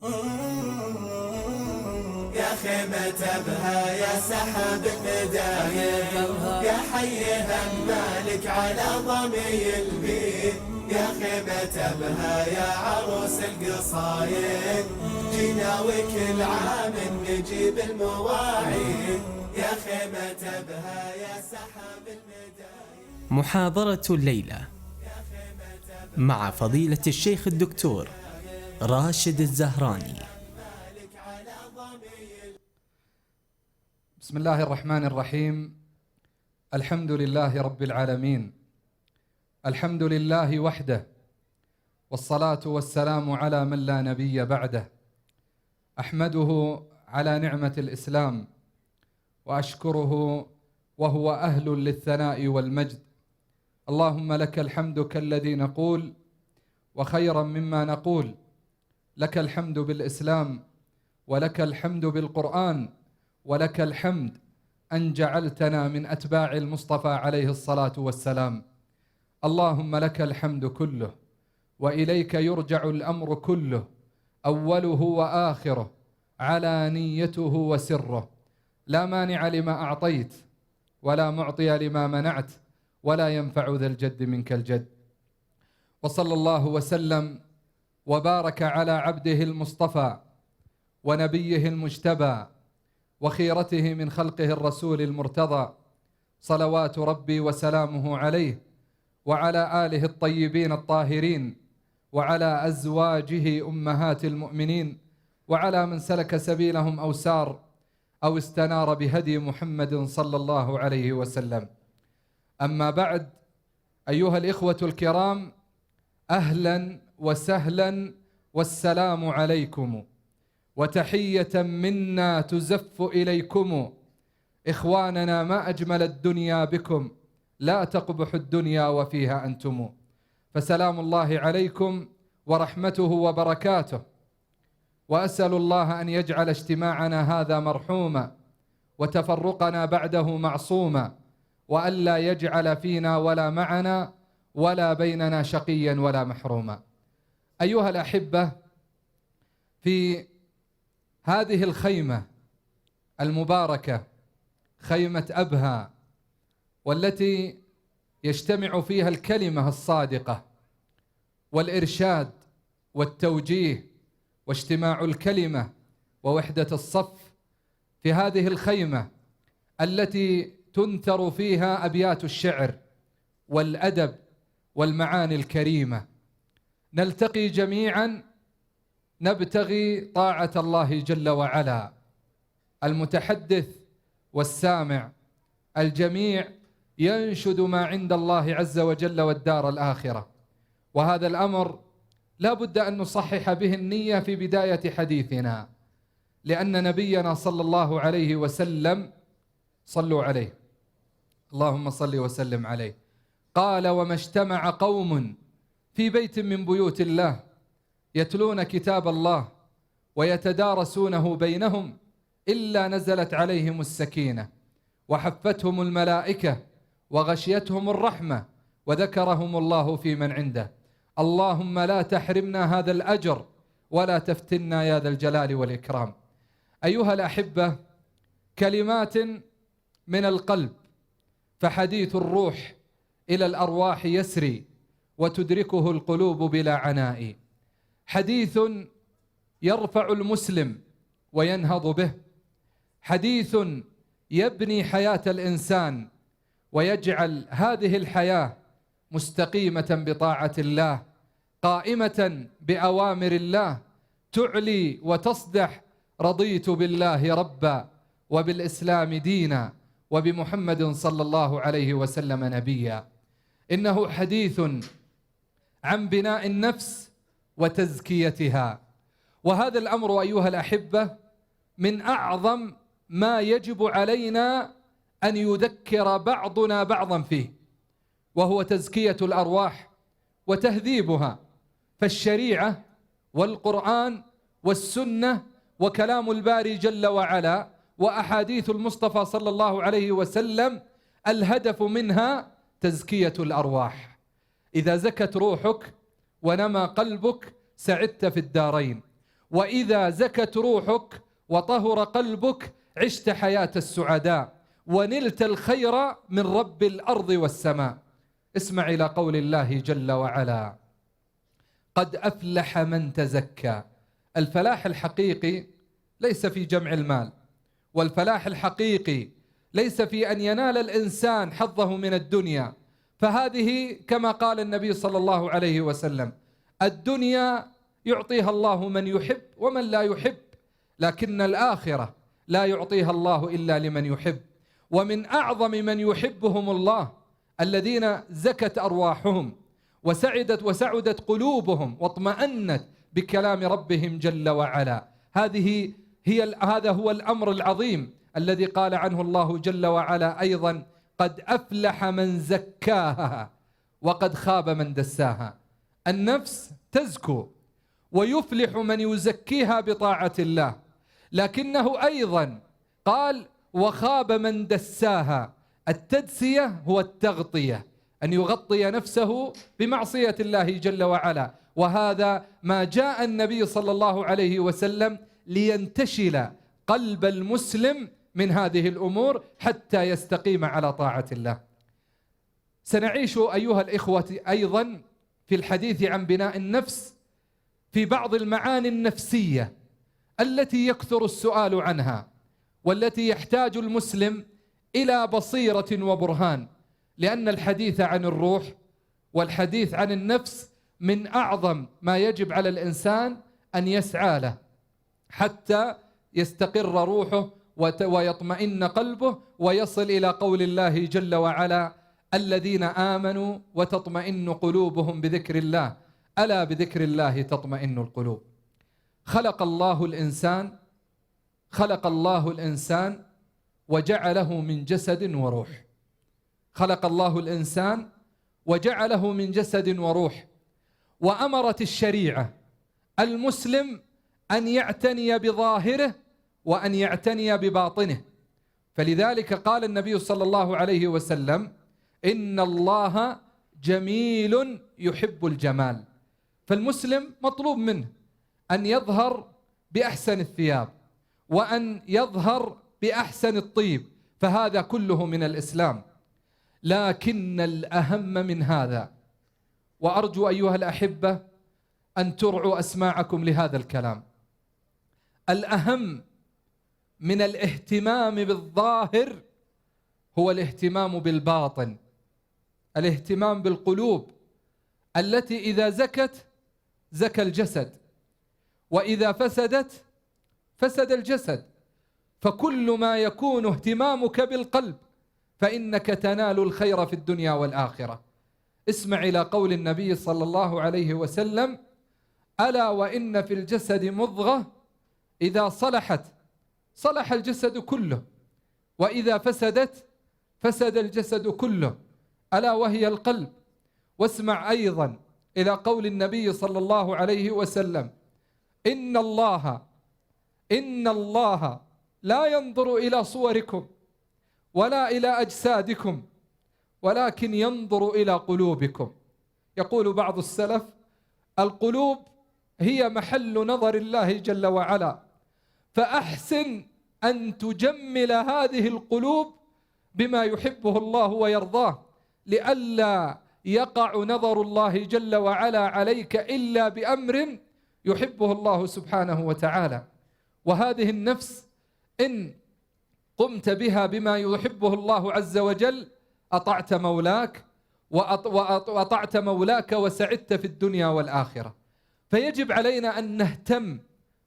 يا خيمة أبها يا سحاب الندايم، يا حيها المالك على ضمي البيت. يا خيمة أبها يا عروس القصايد، جينا وكل عام نجيب المواعيد. يا خيمة أبها يا سحاب الندايم. محاضرة الليلة مع فضيلة الشيخ الدكتور راشد الزهراني. بسم الله الرحمن الرحيم. الحمد لله رب العالمين، الحمد لله وحده، والصلاة والسلام على من لا نبي بعده. أحمده على نعمة الإسلام وأشكره وهو أهل للثناء والمجد. اللهم لك الحمد كالذي نقول وخيرا مما نقول. لك الحمد بالإسلام، ولك الحمد بالقرآن، ولك الحمد أن جعلتنا من أتباع المصطفى عليه الصلاة والسلام. اللهم لك الحمد كله، وإليك يرجع الأمر كله، أوله وآخره، علانيته وسره. لا مانع لما أعطيت، ولا معطي لما منعت، ولا ينفع ذا الجد منك الجد. وصلى الله وسلم وبارك على عبده المصطفى ونبيه المجتبى وخيرته من خلقه الرسول المرتضى، صلوات ربي وسلامه عليه وعلى آله الطيبين الطاهرين، وعلى أزواجه أمهات المؤمنين، وعلى من سلك سبيلهم أو سار أو استنار بهدي محمد صلى الله عليه وسلم. أما بعد، أيها الإخوة الكرام، أهلا وسهلا والسلام عليكم، وتحية منا تزف إليكم. إخواننا، ما أجمل الدنيا بكم، لا تقبح الدنيا وفيها أنتم. فسلام الله عليكم ورحمته وبركاته، وأسأل الله أن يجعل اجتماعنا هذا مرحوما، وتفرقنا بعده معصوما، وألا يجعل فينا ولا معنا ولا بيننا شقيا ولا محروما. أيها الأحبة، في هذه الخيمة المباركة، خيمة أبها، والتي يجتمع فيها الكلمة الصادقة والإرشاد والتوجيه واجتماع الكلمة ووحدة الصف، في هذه الخيمة التي تنثر فيها أبيات الشعر والأدب والمعاني الكريمة، نلتقي جميعا نبتغي طاعة الله جل وعلا. المتحدث والسامع الجميع ينشد ما عند الله عز وجل والدار الآخرة، وهذا الأمر لا بد أن نصحح به النية في بداية حديثنا، لأن نبينا صلى الله عليه وسلم، صلوا عليه، اللهم صل وسلم عليه، قال: وما اجتمع قوم في بيت من بيوت الله يتلون كتاب الله ويتدارسونه بينهم إلا نزلت عليهم السكينة وحفتهم الملائكة وغشيتهم الرحمة وذكرهم الله في من عنده. اللهم لا تحرمنا هذا الأجر ولا تفتنا يا ذا الجلال والإكرام. أيها الأحبة، كلمات من القلب، فحديث الروح إلى الأرواح يسري وتدركه القلوب بلا عناء. حديث يرفع المسلم وينهض به، حديث يبني حياة الإنسان ويجعل هذه الحياة مستقيمة بطاعة الله، قائمة بأوامر الله، تعلي وتصدح: رضيت بالله ربا وبالإسلام دينا وبمحمد صلى الله عليه وسلم نبيا. إنه حديث عن بناء النفس وتزكيتها، وهذا الأمر أيها الأحبة من أعظم ما يجب علينا أن يذكر بعضنا بعضا فيه، وهو تزكية الأرواح وتهذيبها. فالشريعة والقرآن والسنة وكلام الباري جل وعلا وأحاديث المصطفى صلى الله عليه وسلم الهدف منها تزكية الأرواح. إذا زكت روحك ونمى قلبك سعدت في الدارين. وإذا زكت روحك وطهر قلبك عشت حياة السعداء ونلت الخير من رب الأرض والسماء. اسمع إلى قول الله جل وعلا: قد أفلح من تزكى. الفلاح الحقيقي ليس في جمع المال، والفلاح الحقيقي ليس في أن ينال الإنسان حظه من الدنيا، فهذه كما قال النبي صلى الله عليه وسلم: الدنيا يعطيها الله من يحب ومن لا يحب، لكن الآخرة لا يعطيها الله إلا لمن يحب. ومن أعظم من يحبهم الله الذين زكت أرواحهم وسعدت قلوبهم واطمأنت بكلام ربهم جل وعلا. هذا هو الأمر العظيم الذي قال عنه الله جل وعلا أيضا: قد أفلح من زكاها وقد خاب من دساها. النفس تزكو ويفلح من يزكيها بطاعة الله، لكنه أيضا قال: وخاب من دساها. التدسية هو التغطية، أن يغطي نفسه بمعصية الله جل وعلا، وهذا ما جاء النبي صلى الله عليه وسلم لينتشل قلب المسلم من هذه الأمور حتى يستقيم على طاعة الله. سنعيش أيها الإخوة أيضا في الحديث عن بناء النفس في بعض المعاني النفسية التي يكثر السؤال عنها، والتي يحتاج المسلم إلى بصيرة وبرهان، لأن الحديث عن الروح والحديث عن النفس من أعظم ما يجب على الإنسان أن يسعى له حتى يستقر روحه ويطمئن قلبه ويصل إلى قول الله جل وعلا: الذين آمنوا وتطمئن قلوبهم بذكر الله، ألا بذكر الله تطمئن القلوب. خلق الله الإنسان وجعله من جسد وروح. خلق الله الإنسان وجعله من جسد وروح، وأمرت الشريعة المسلم أن يعتني بظاهره وأن يعتني بباطنه. فلذلك قال النبي صلى الله عليه وسلم: إن الله جميل يحب الجمال. فالمسلم مطلوب منه أن يظهر بأحسن الثياب وأن يظهر بأحسن الطيب، فهذا كله من الإسلام. لكن الأهم من هذا، وأرجو أيها الأحبة أن ترعوا أسماعكم لهذا الكلام، الأهم من الاهتمام بالظاهر هو الاهتمام بالباطن، الاهتمام بالقلوب التي إذا زكت زكى الجسد، وإذا فسدت فسد الجسد. فكل ما يكون اهتمامك بالقلب فإنك تنال الخير في الدنيا والآخرة. اسمع إلى قول النبي صلى الله عليه وسلم: ألا وإن في الجسد مضغة إذا صلحت صلح الجسد كله، وإذا فسدت فسد الجسد كله، ألا وهي القلب. واسمع أيضا إلى قول النبي صلى الله عليه وسلم: إن الله لا ينظر إلى صوركم ولا إلى أجسادكم ولكن ينظر إلى قلوبكم. يقول بعض السلف: القلوب هي محل نظر الله جل وعلا، فأحسن أن تجمل هذه القلوب بما يحبه الله ويرضاه، لئلا يقع نظر الله جل وعلا عليك إلا بأمر يحبه الله سبحانه وتعالى. وهذه النفس إن قمت بها بما يحبه الله عز وجل أطعت مولاك وأطعت مولاك وسعدت في الدنيا والآخرة. فيجب علينا أن نهتم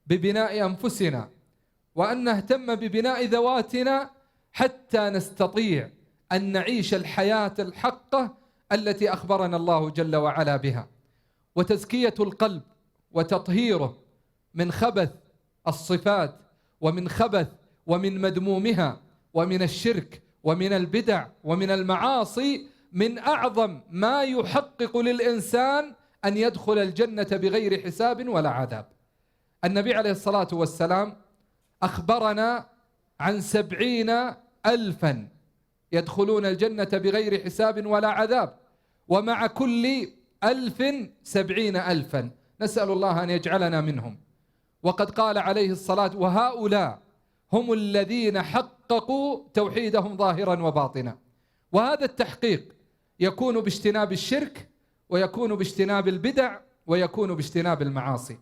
ببناء أنفسنا وأن نهتم ببناء ذواتنا حتى نستطيع أن نعيش الحياة الحقة التي أخبرنا الله جل وعلا بها. وتزكية القلب وتطهيره من خبث الصفات ومن خبث ومن مدمومها ومن الشرك ومن البدع ومن المعاصي من أعظم ما يحقق للإنسان أن يدخل الجنة بغير حساب ولا عذاب. النبي عليه الصلاة والسلام أخبرنا عن 70,000 يدخلون الجنة بغير حساب ولا عذاب، ومع كل 1000 70,000. نسأل الله أن يجعلنا منهم. وقد قال عليه الصلاة وهؤلاء هم الذين حققوا توحيدهم ظاهرا وباطنا. وهذا التحقيق يكون باجتناب الشرك، ويكون باجتناب البدع، ويكون باجتناب المعاصي.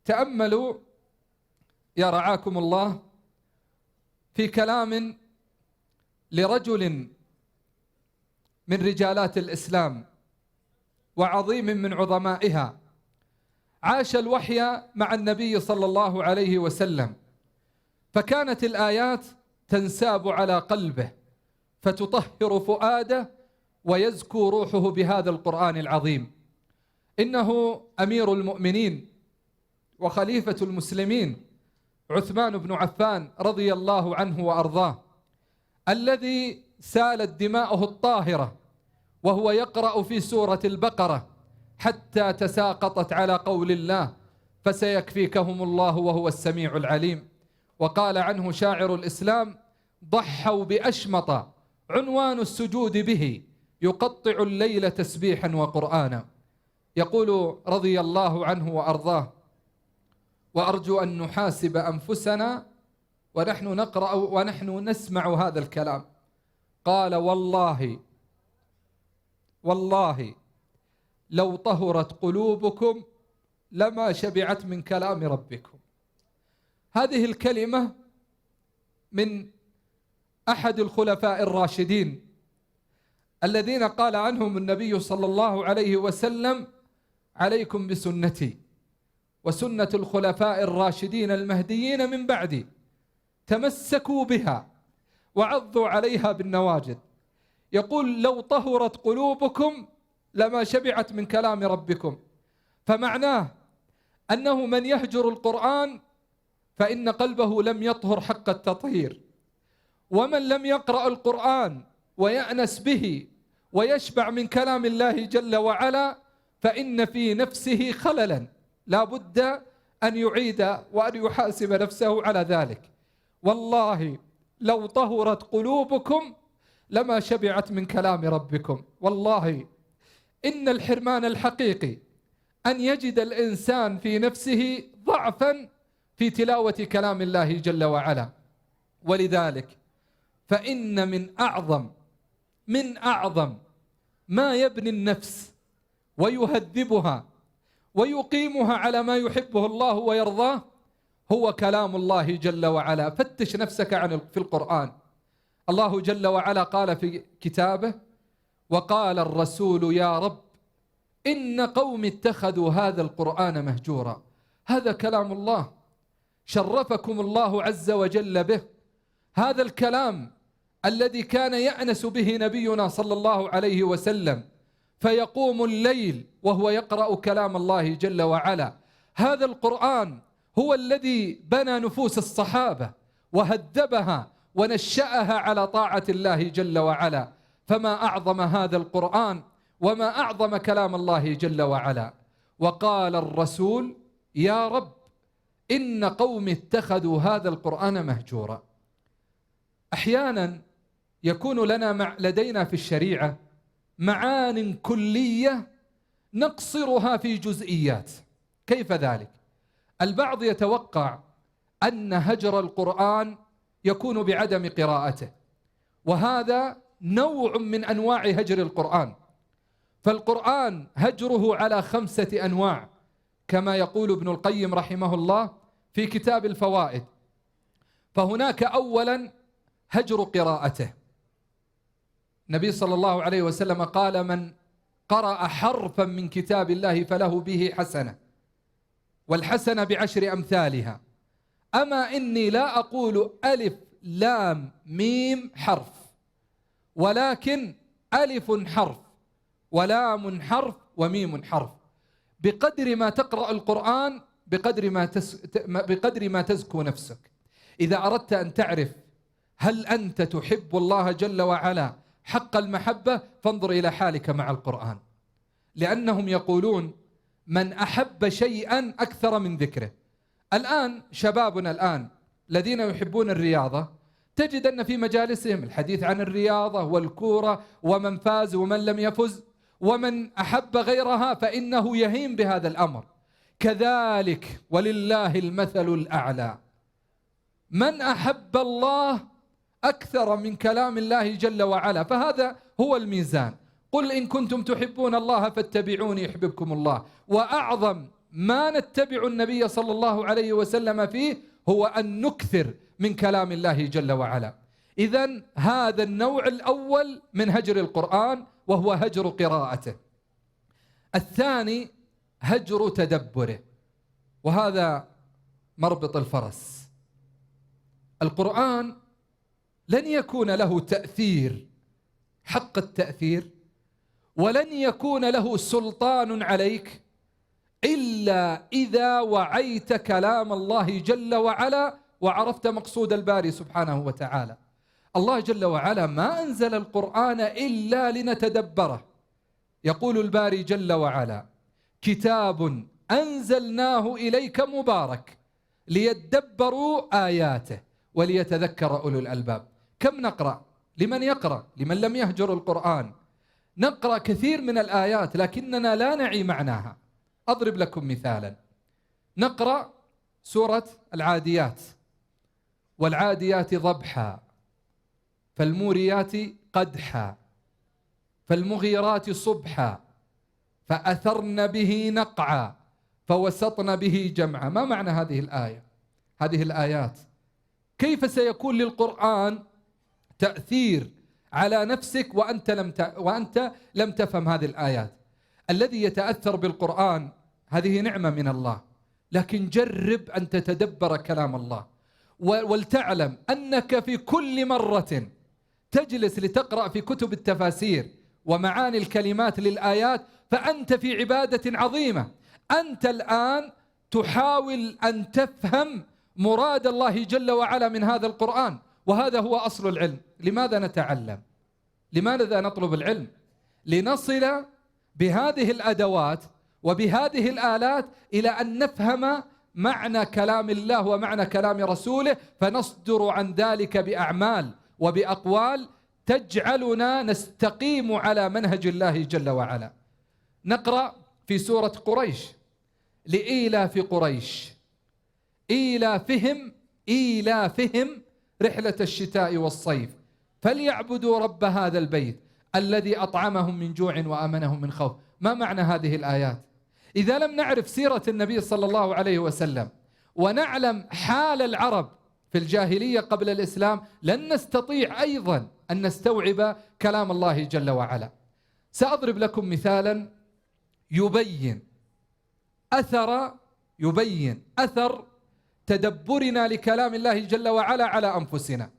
تأملوا يا رعاكم الله في كلام لرجل من رجالات الإسلام وعظيم من عظمائها، عاش الوحي مع النبي صلى الله عليه وسلم، فكانت الآيات تنساب على قلبه فتطهر فؤاده ويزكو روحه بهذا القرآن العظيم. إنه أمير المؤمنين وخليفة المسلمين عثمان بن عفان رضي الله عنه وأرضاه، الذي سالت دماؤه الطاهرة وهو يقرأ في سورة البقرة حتى تساقطت على قول الله فسيكفيكهم الله وهو السميع العليم. وقال عنه شاعر الإسلام: ضحوا بأشمط عنوان السجود به يقطع الليل تسبيحا وقرآنا. يقول رضي الله عنه وأرضاه: وأرجو أن نحاسب أنفسنا ونحن نقرأ ونحن نسمع هذا الكلام. قال: والله لو طهرت قلوبكم لما شبعت من كلام ربكم. هذه الكلمة من أحد الخلفاء الراشدين الذين قال عنهم النبي صلى الله عليه وسلم: عليكم بسنتي وسنة الخلفاء الراشدين المهديين من بعدي، تمسكوا بها وعضوا عليها بالنواجذ. يقول: لو طهرت قلوبكم لما شبعت من كلام ربكم. فمعناه أنه من يهجر القرآن فإن قلبه لم يطهر حق التطهير، ومن لم يقرأ القرآن ويأنس به ويشبع من كلام الله جل وعلا فإن في نفسه خللا لا بد أن يعيد وأن يحاسب نفسه على ذلك. والله لو طهرت قلوبكم لما شبعت من كلام ربكم. والله إن الحرمان الحقيقي أن يجد الإنسان في نفسه ضعفا في تلاوة كلام الله جل وعلا. ولذلك فإن من أعظم ما يبني النفس ويهذبها ويقيمها على ما يحبه الله ويرضاه هو كلام الله جل وعلا. فتش نفسك في القرآن. الله جل وعلا قال في كتابه: وقال الرسول يا رب إن قوم اتخذوا هذا القرآن مهجورا. هذا كلام الله، شرفكم الله عز وجل به. هذا الكلام الذي كان يأنس به نبينا صلى الله عليه وسلم فيقوم الليل وهو يقرأ كلام الله جل وعلا. هذا القرآن هو الذي بنى نفوس الصحابة وهذبها ونشأها على طاعة الله جل وعلا. فما أعظم هذا القرآن وما أعظم كلام الله جل وعلا. وقال الرسول يا رب إن قوم اتخذوا هذا القرآن مهجورا. أحيانا يكون لدينا في الشريعة معان كلية نقصرها في جزئيات. كيف ذلك؟ البعض يتوقع أن هجر القرآن يكون بعدم قراءته، وهذا نوع من أنواع هجر القرآن. فالقرآن هجره على 5 أنواع كما يقول ابن القيم رحمه الله في كتاب الفوائد. فهناك أولا هجر قراءته. النبي صلى الله عليه وسلم قال: من قرأ حرفا من كتاب الله فله به حسنة، والحسنة ب10 أمثالها. أما إني لا أقول ألف لام ميم حرف، ولكن ألف حرف ولام حرف وميم حرف. بقدر ما تقرأ القرآن بقدر ما تزكو نفسك. إذا أردت أن تعرف هل أنت تحب الله جل وعلا حق المحبة فانظر إلى حالك مع القرآن، لأنهم يقولون من أحب شيئا أكثر من ذكره. الآن شبابنا الآن الذين يحبون الرياضة تجد أن في مجالسهم الحديث عن الرياضة والكورة ومن فاز ومن لم يفز، ومن أحب غيرها فإنه يهيم بهذا الأمر. كذلك ولله المثل الأعلى. من أحب الله أكثر من كلام الله جل وعلا، فهذا هو الميزان. قل إن كنتم تحبون الله فاتبعوني يحببكم الله. وأعظم ما نتبع النبي صلى الله عليه وسلم فيه هو أن نكثر من كلام الله جل وعلا. إذن هذا النوع الأول من هجر القرآن، وهو هجر قراءته. الثاني هجر تدبره، وهذا مربط الفرس. القرآن لن يكون له تأثير حق التأثير، ولن يكون له سلطان عليك إلا إذا وعيت كلام الله جل وعلا وعرفت مقصود الباري سبحانه وتعالى. الله جل وعلا ما أنزل القرآن إلا لنتدبره. يقول الباري جل وعلا: كتاب أنزلناه إليك مبارك ليدبروا آياته وليتذكر أولو الألباب. كم نقرأ؟ لمن يقرأ؟ لمن لم يهجر القرآن نقرأ كثير من الآيات لكننا لا نعي معناها. أضرب لكم مثالا: نقرأ سورة العاديات: والعاديات ضبحا فالموريات قدحا فالمغيرات صبحا فأثرن به نقعا فوسطن به جمعا. ما معنى هذه الآية؟ هذه الآيات كيف سيكون للقرآن تأثير على نفسك وأنت لم تفهم هذه الآيات؟ الذي يتأثر بالقرآن هذه نعمة من الله، لكن جرب أن تتدبر كلام الله، ولتعلم أنك في كل مرة تجلس لتقرأ في كتب التفاسير ومعاني الكلمات للآيات فأنت في عبادة عظيمة. أنت الآن تحاول أن تفهم مراد الله جل وعلا من هذا القرآن، وهذا هو أصل العلم. لماذا نتعلم؟ لماذا نطلب العلم؟ لنصل بهذه الأدوات وبهذه الآلات إلى أن نفهم معنى كلام الله ومعنى كلام رسوله، فنصدر عن ذلك بأعمال وبأقوال تجعلنا نستقيم على منهج الله جل وعلا. نقرأ في سورة قريش: لإيلاف قريش إيلافهم رحلة الشتاء والصيف فليعبدوا رب هذا البيت الذي أطعمهم من جوع وآمنهم من خوف. ما معنى هذه الآيات؟ إذا لم نعرف سيرة النبي صلى الله عليه وسلم ونعلم حال العرب في الجاهلية قبل الإسلام لن نستطيع أيضا أن نستوعب كلام الله جل وعلا. سأضرب لكم مثالا يبين أثر تدبرنا لكلام الله جل وعلا على أنفسنا،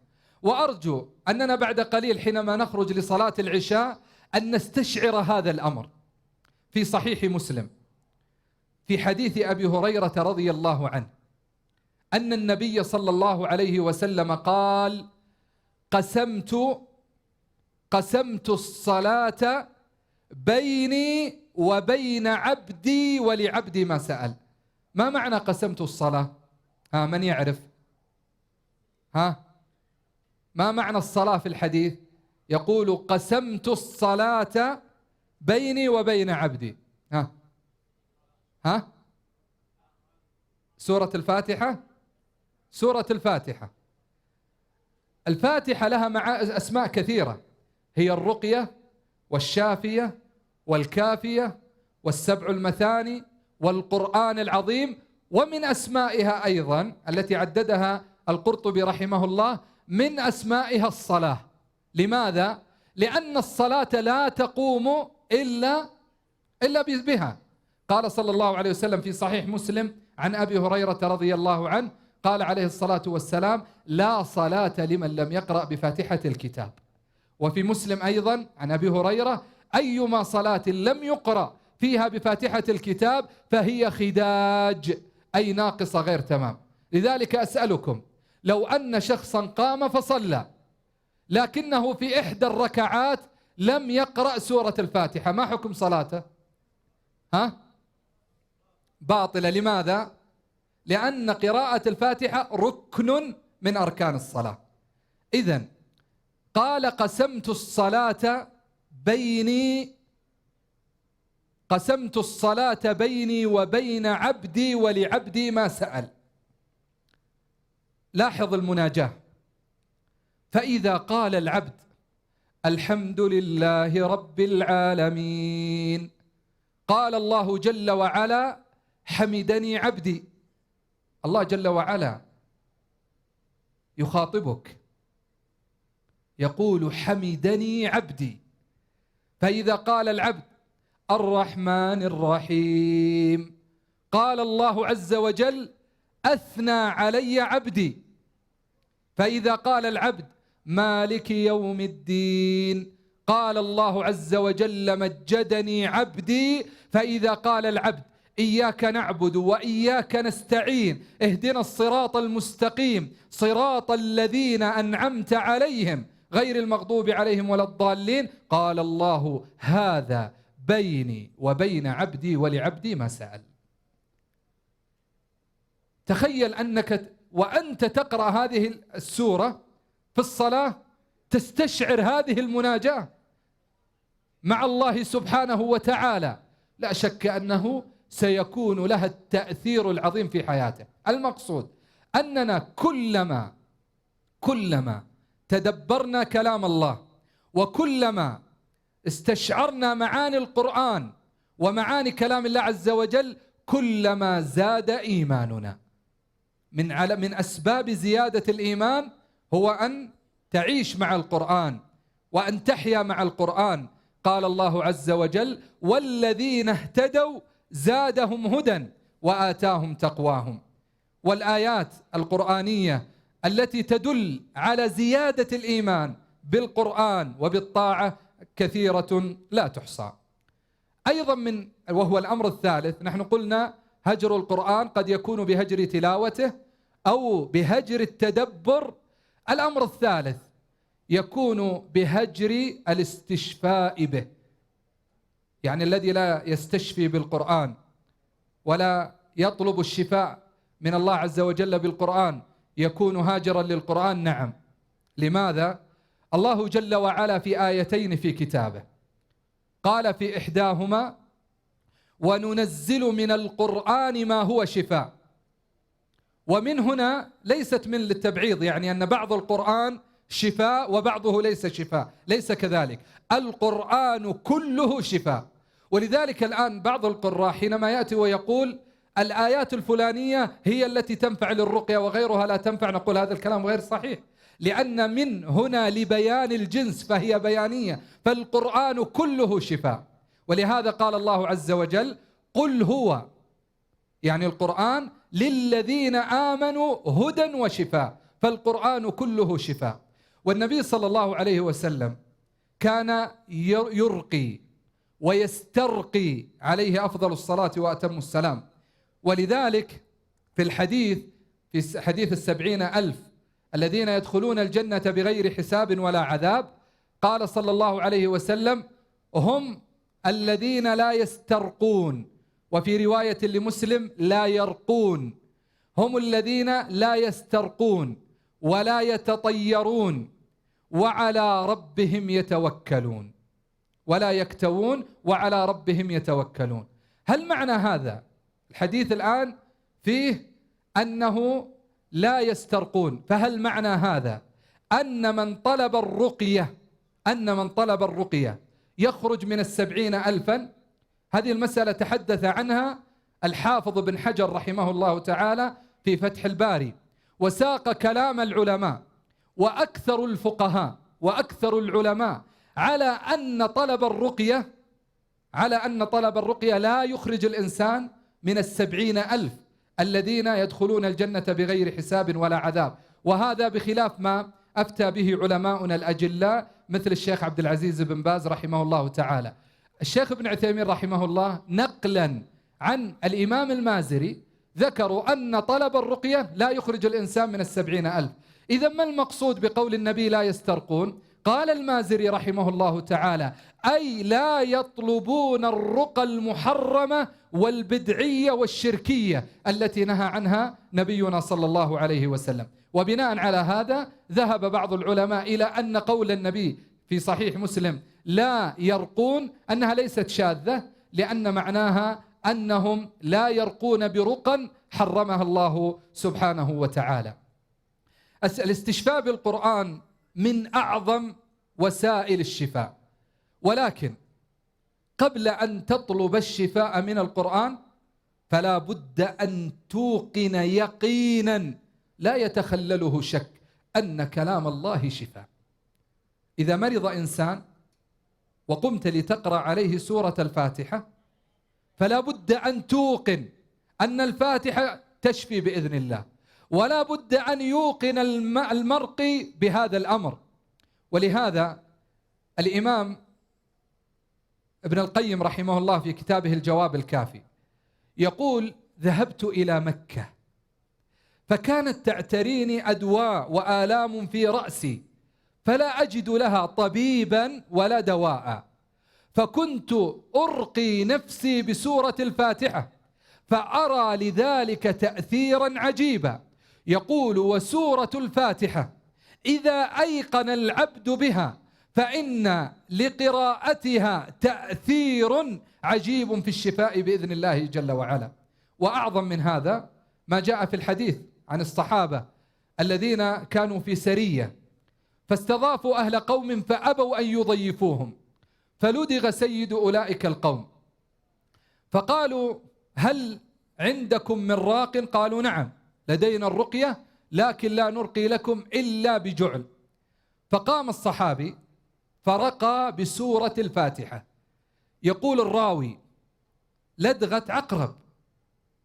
وأرجو أننا بعد قليل حينما نخرج لصلاة العشاء أن نستشعر هذا الأمر. في صحيح مسلم في حديث أبي هريرة رضي الله عنه أن النبي صلى الله عليه وسلم قال: قسمت الصلاة بيني وبين عبدي ولعبدي ما سأل. ما معنى قسمت الصلاة؟ من يعرف؟ ما معنى الصلاة في الحديث؟ يقول: قسمت الصلاة بيني وبين عبدي. سورة الفاتحة. سورة الفاتحة. الفاتحة لها أسماء كثيرة، هي الرقية والشافية والكافية والسبع المثاني والقرآن العظيم. ومن أسمائها أيضا التي عددها القرطبي رحمه الله من أسمائها الصلاة. لماذا؟ لأن الصلاة لا تقوم إلا بها. قال صلى الله عليه وسلم في صحيح مسلم عن أبي هريرة رضي الله عنه قال عليه الصلاة والسلام: لا صلاة لمن لم يقرأ بفاتحة الكتاب. وفي مسلم أيضا عن أبي هريرة: أيما صلاة لم يقرأ فيها بفاتحة الكتاب فهي خداج، أي ناقصة غير تمام. لذلك أسألكم: لو أن شخصا قام فصلى لكنه في إحدى الركعات لم يقرأ سورة الفاتحة، ما حكم صلاته؟ باطلة. لماذا؟ لأن قراءة الفاتحة ركن من أركان الصلاة. إذن قال: قسمت الصلاة بيني قسمت الصلاة بيني وبين عبدي ولعبدي ما سأل. لاحظ المناجاة. فإذا قال العبد الحمد لله رب العالمين، قال الله جل وعلا حمدني عبدي. الله جل وعلا يخاطبك يقول حمدني عبدي. فإذا قال العبد الرحمن الرحيم، قال الله عز وجل أثنى علي عبدي. فإذا قال العبد مالك يوم الدين، قال الله عز وجل مجدني عبدي. فإذا قال العبد إياك نعبد وإياك نستعين اهدنا الصراط المستقيم صراط الذين أنعمت عليهم غير المغضوب عليهم ولا الضالين، قال الله هذا بيني وبين عبدي ولعبدي ما سأل. تخيل أنك وأنت تقرأ هذه السورة في الصلاة تستشعر هذه المناجاة مع الله سبحانه وتعالى، لا شك أنه سيكون لها التأثير العظيم في حياته. المقصود أننا كلما تدبرنا كلام الله وكلما استشعرنا معاني القرآن ومعاني كلام الله عز وجل كلما زاد إيماننا. من أسباب زيادة الإيمان هو أن تعيش مع القرآن وأن تحيا مع القرآن. قال الله عز وجل والذين اهتدوا زادهم هدى وآتاهم تقواهم. والآيات القرآنية التي تدل على زيادة الإيمان بالقرآن وبالطاعة كثيرة لا تحصى. أيضا وهو الأمر الثالث، نحن قلنا هجر القرآن قد يكون بهجر تلاوته أو بهجر التدبر. الأمر الثالث يكون بهجر الاستشفاء به، يعني الذي لا يستشفي بالقرآن ولا يطلب الشفاء من الله عز وجل بالقرآن يكون هاجرا للقرآن. نعم. لماذا؟ الله جل وعلا في آيتين في كتابه قال في إحداهما وننزل من القرآن ما هو شفاء. ومن هنا ليست من للتبعيض، يعني أن بعض القرآن شفاء وبعضه ليس شفاء، ليس كذلك. القرآن كله شفاء. ولذلك الآن بعض القراء حينما يأتي ويقول الآيات الفلانية هي التي تنفع للرقية وغيرها لا تنفع، نقول هذا الكلام غير صحيح، لأن من هنا لبيان الجنس فهي بيانية، فالقرآن كله شفاء. ولهذا قال الله عز وجل قل هو، يعني القرآن للذين آمنوا هدى وشفاء، فالقرآن كله شفاء. والنبي صلى الله عليه وسلم كان يرقي ويسترقي عليه أفضل الصلاة وأتم السلام. ولذلك في الحديث، في حديث 70,000 الذين يدخلون الجنة بغير حساب ولا عذاب، قال صلى الله عليه وسلم هم الذين لا يسترقون، وفي رواية لمسلم لا يرقون. هم الذين لا يسترقون ولا يتطيرون وعلى ربهم يتوكلون، ولا يكتوون وعلى ربهم يتوكلون. هل معنى هذا الحديث الآن فيه أنه لا يسترقون؟ فهل معنى هذا أن من طلب الرقية يخرج من 70,000؟ هذه المسألة تحدث عنها الحافظ بن حجر رحمه الله تعالى في فتح الباري، وساق كلام العلماء وأكثر الفقهاء وأكثر العلماء على أن طلب الرقية لا يخرج الإنسان من 70,000 الذين يدخلون الجنة بغير حساب ولا عذاب. وهذا بخلاف ما أفتى به علماؤنا الأجلاء مثل الشيخ عبد العزيز بن باز رحمه الله تعالى. الشيخ ابن عثيمين رحمه الله نقلا عن الإمام المازري ذكروا أن طلب الرقية لا يخرج الإنسان من 70,000. إذا ما المقصود بقول النبي لا يسترقون؟ قال المازري رحمه الله تعالى أي لا يطلبون الرقى المحرمة والبدعية والشركية التي نهى عنها نبينا صلى الله عليه وسلم. وبناء على هذا ذهب بعض العلماء إلى أن قول النبي في صحيح مسلم لا يرقون أنها ليست شاذة، لأن معناها أنهم لا يرقون برقا حرمها الله سبحانه وتعالى. الاستشفاء بالقرآن من أعظم وسائل الشفاء، ولكن قبل أن تطلب الشفاء من القرآن فلا بد أن توقن يقينا لا يتخلله شك أن كلام الله شفاء. إذا مرض إنسان وقمت لتقرأ عليه سورة الفاتحة فلا بد أن توقن أن الفاتحة تشفي بإذن الله، ولا بد أن يوقن المرقي بهذا الأمر. ولهذا الإمام ابن القيم رحمه الله في كتابه الجواب الكافي يقول: ذهبت إلى مكة فكانت تعتريني أدواء وآلام في رأسي فلا أجد لها طبيبا ولا دواء، فكنت أرقي نفسي بسورة الفاتحة فأرى لذلك تأثيرا عجيبا. يقول: وسورة الفاتحة إذا أيقن العبد بها فإن لقراءتها تأثير عجيب في الشفاء بإذن الله جل وعلا. وأعظم من هذا ما جاء في الحديث عن الصحابة الذين كانوا في سرية فاستضافوا أهل قوم فأبوا أن يضيفوهم، فلدغ سيد أولئك القوم فقالوا: هل عندكم من راق؟ قالوا: نعم لدينا الرقية لكن لا نرقي لكم إلا بجعل. فقام الصحابي فرقى بسورة الفاتحة. يقول الراوي: لدغة عقرب